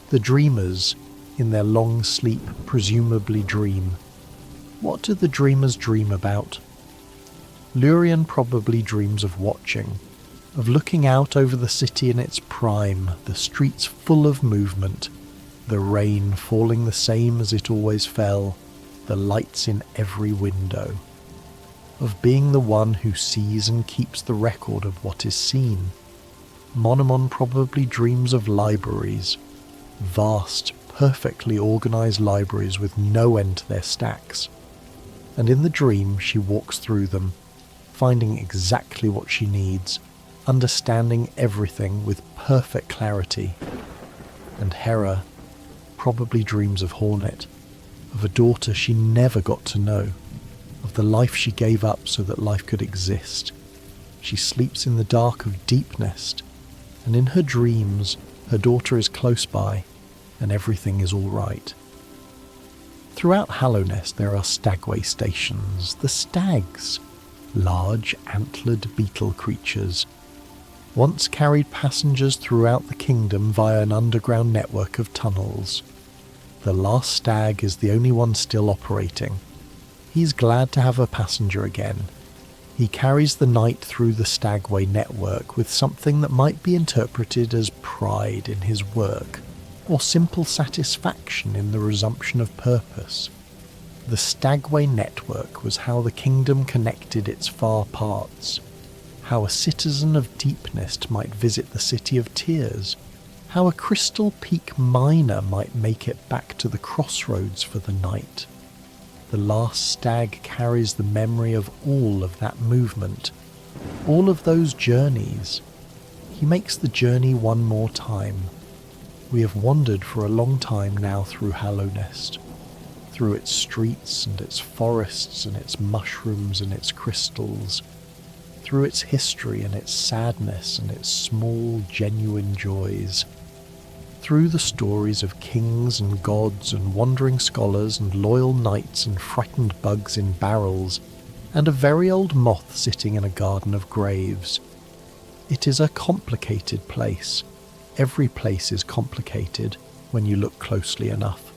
The dreamers, in their long sleep, presumably dream. What do the dreamers dream about? Lurian probably dreams of watching, of looking out over the city in its prime, the streets full of movement, the rain falling the same as it always fell, the lights in every window. Of being the one who sees and keeps the record of what is seen. Monomon probably dreams of libraries, vast, perfectly organised libraries with no end to their stacks. And in the dream she walks through them, finding exactly what she needs, understanding everything with perfect clarity. And Hera probably dreams of Hornet, of a daughter she never got to know, of the life she gave up so that life could exist. She sleeps in the dark of Deepnest, and in her dreams her daughter is close by, and everything is all right. Throughout Hallownest there are stagway stations, the stags, large antlered beetle creatures, once carried passengers throughout the kingdom via an underground network of tunnels. The last stag is the only one still operating. He's glad to have a passenger again. He carries the night through the stagway network with something that might be interpreted as pride in his work, or simple satisfaction in the resumption of purpose. The stagway network was how the kingdom connected its far parts, how a citizen of Deepnest might visit the City of Tears, how a Crystal Peak miner might make it back to the crossroads for the night. The last stag carries the memory of all of that movement, all of those journeys. He makes the journey one more time. We have wandered for a long time now through Hallownest, through its streets and its forests and its mushrooms and its crystals, through its history and its sadness and its small, genuine joys, through the stories of kings and gods and wandering scholars and loyal knights and frightened bugs in barrels, and a very old moth sitting in a garden of graves. It is a complicated place. Every place is complicated when you look closely enough.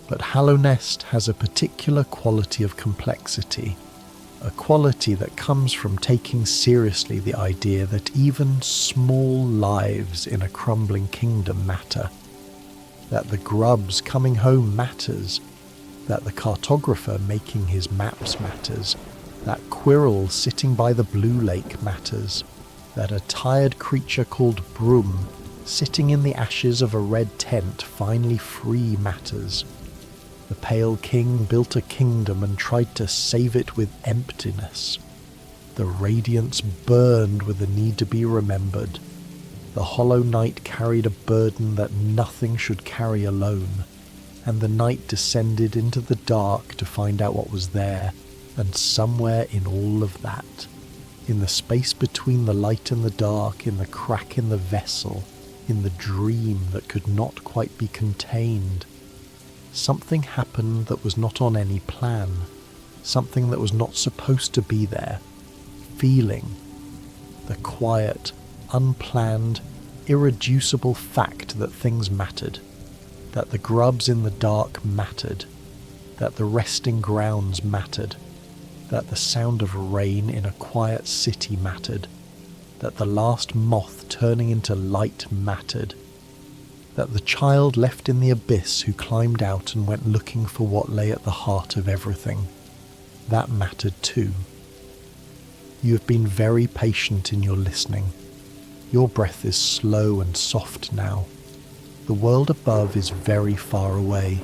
But Hallownest has a particular quality of complexity, a quality that comes from taking seriously the idea that even small lives in a crumbling kingdom matter, that the grubs coming home matters, that the cartographer making his maps matters, that Quirrell sitting by the blue lake matters, that a tired creature called Broom sitting in the ashes of a red tent finally free matters. The Pale King built a kingdom and tried to save it with emptiness. The radiance burned with the need to be remembered. The Hollow Knight carried a burden that nothing should carry alone, and the night descended into the dark to find out what was there, and somewhere in all of that, in the space between the light and the dark, in the crack in the vessel, in the dream that could not quite be contained, something happened that was not on any plan, something that was not supposed to be there. Feeling, the quiet, unplanned, irreducible fact that things mattered, that the grubs in the dark mattered, that the resting grounds mattered, that the sound of rain in a quiet city mattered, that the last moth turning into light mattered, that the child left in the abyss who climbed out and went looking for what lay at the heart of everything, that mattered too. You have been very patient in your listening. Your breath is slow and soft now. The world above is very far away.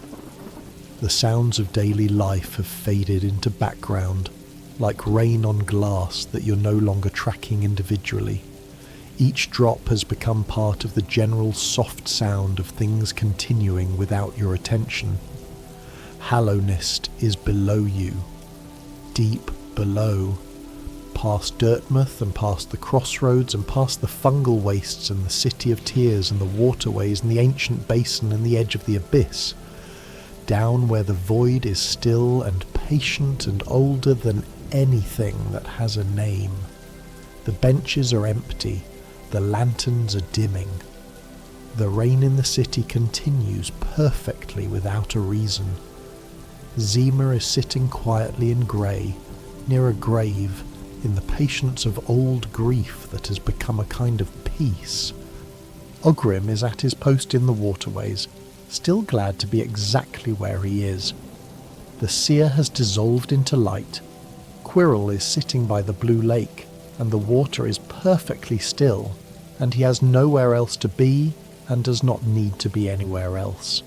The sounds of daily life have faded into background, like rain on glass that you're no longer tracking individually. Each drop has become part of the general soft sound of things continuing without your attention. Hallownest is below you, deep below, past Dirtmouth and past the crossroads and past the fungal wastes and the City of Tears and the waterways and the ancient basin and the edge of the abyss, down where the void is still and patient and older than anything that has a name. The benches are empty, the lanterns are dimming. The rain in the city continues perfectly without a reason. Zima is sitting quietly in grey, near a grave, in the patience of old grief that has become a kind of peace. Grimm is at his post in the waterways, still glad to be exactly where he is. The seer has dissolved into light. Quirrell is sitting by the blue lake, and the water is perfectly still, and he has nowhere else to be, and does not need to be anywhere else.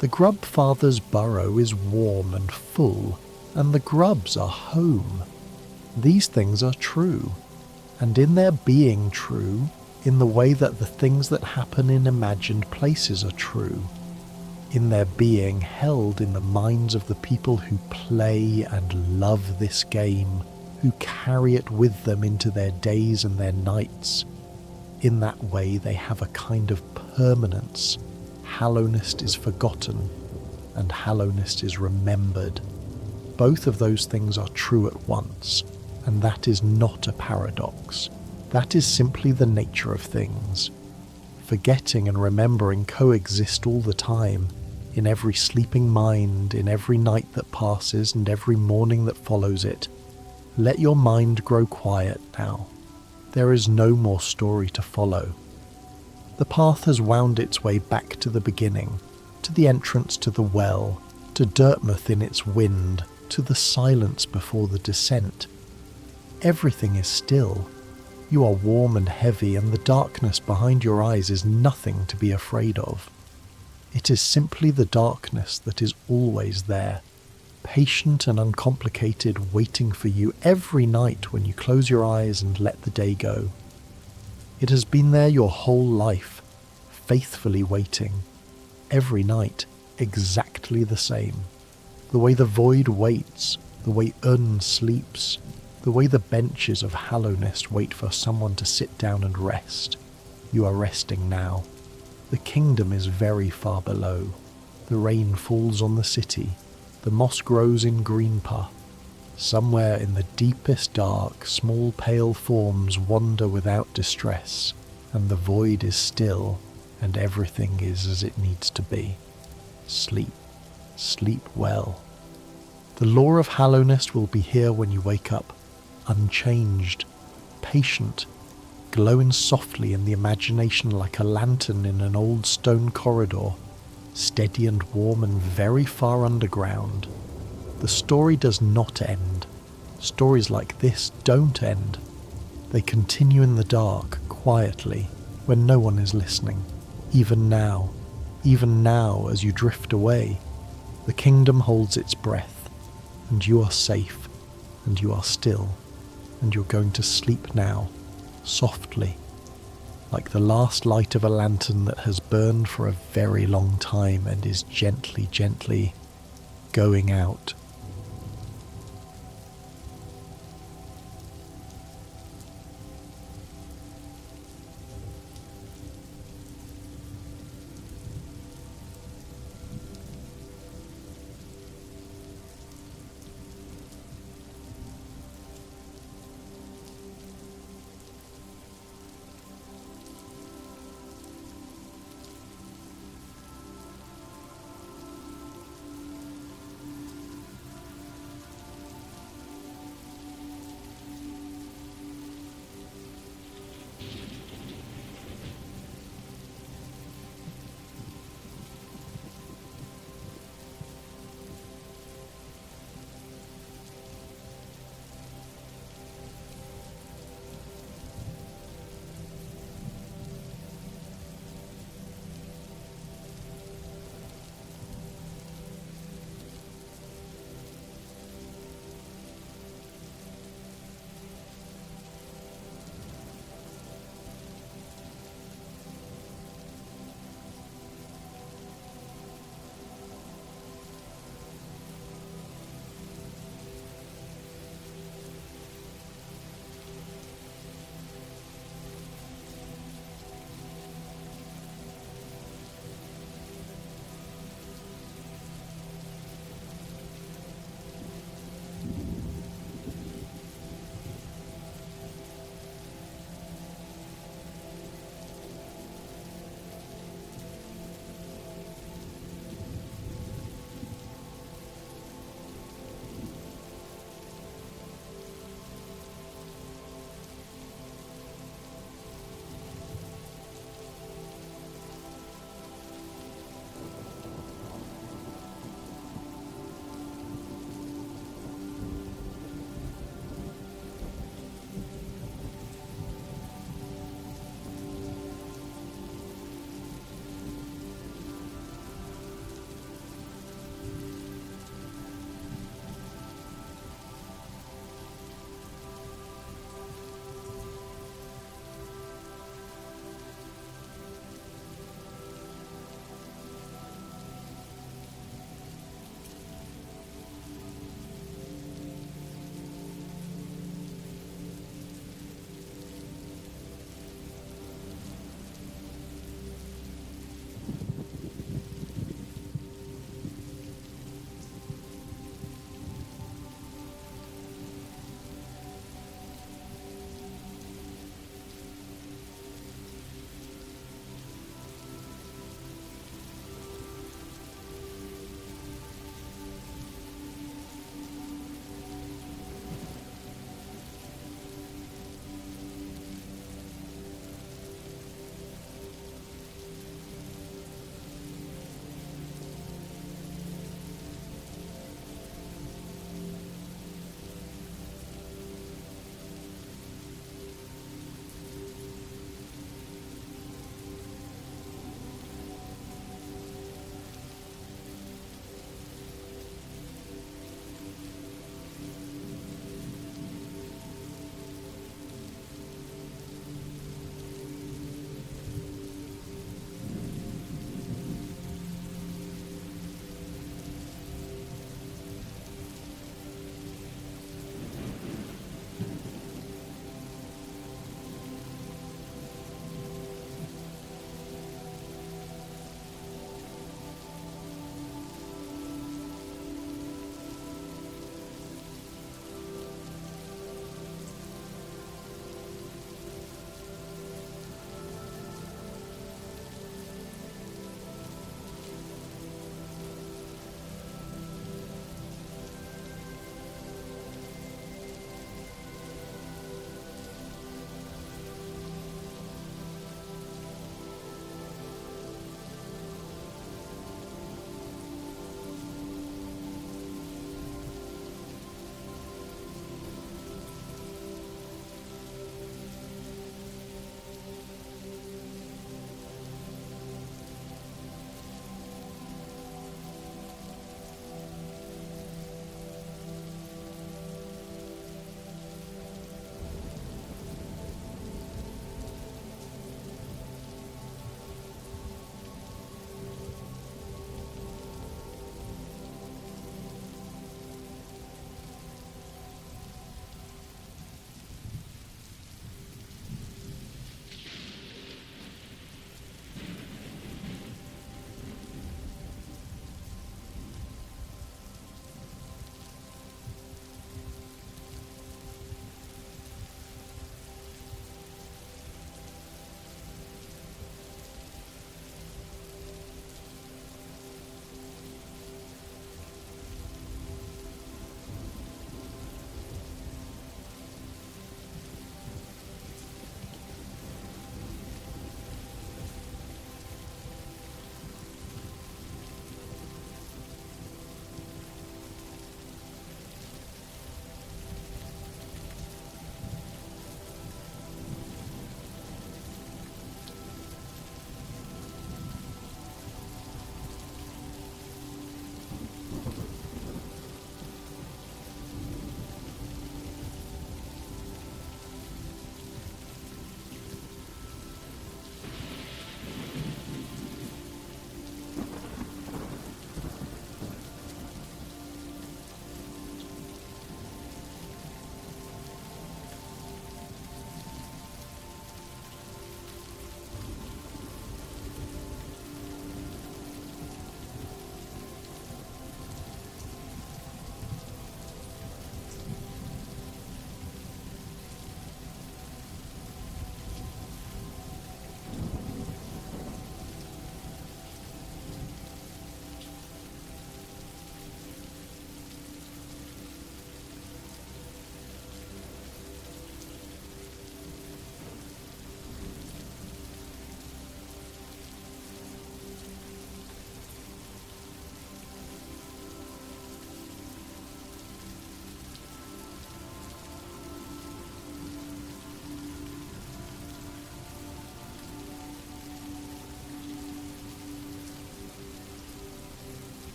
The Grub Father's burrow is warm and full, and the grubs are home. These things are true, and in their being true, in the way that the things that happen in imagined places are true, in their being held in the minds of the people who play and love this game, who carry it with them into their days and their nights. In that way they have a kind of permanence. Hallownest is forgotten, and Hallownest is remembered. Both of those things are true at once, and that is not a paradox. That is simply the nature of things. Forgetting and remembering coexist all the time, in every sleeping mind, in every night that passes and every morning that follows it. Let your mind grow quiet now. There is no more story to follow. The path has wound its way back to the beginning, to the entrance to the well, to Dirtmouth in its wind, to the silence before the descent. Everything is still. You are warm and heavy, and the darkness behind your eyes is nothing to be afraid of. It is simply the darkness that is always there, patient and uncomplicated, waiting for you every night when you close your eyes and let the day go. It has been there your whole life, faithfully waiting, every night, exactly the same. The way the void waits, the way sleeps, the way the benches of Hallownest wait for someone to sit down and rest. You are resting now. The kingdom is very far below. The rain falls on the city. The moss grows in Greenpa. Somewhere in the deepest dark, small pale forms wander without distress, and the void is still, and everything is as it needs to be. Sleep. Sleep well. The lore of Hallownest will be here when you wake up, unchanged, patient, glowing softly in the imagination like a lantern in an old stone corridor, steady and warm and very far underground. The story does not end. Stories like this don't end. They continue in the dark, quietly, when no one is listening. Even now as you drift away, the kingdom holds its breath, and you are safe, and you are still, and you're going to sleep now, softly, like the last light of a lantern that has burned for a very long time and is gently going out.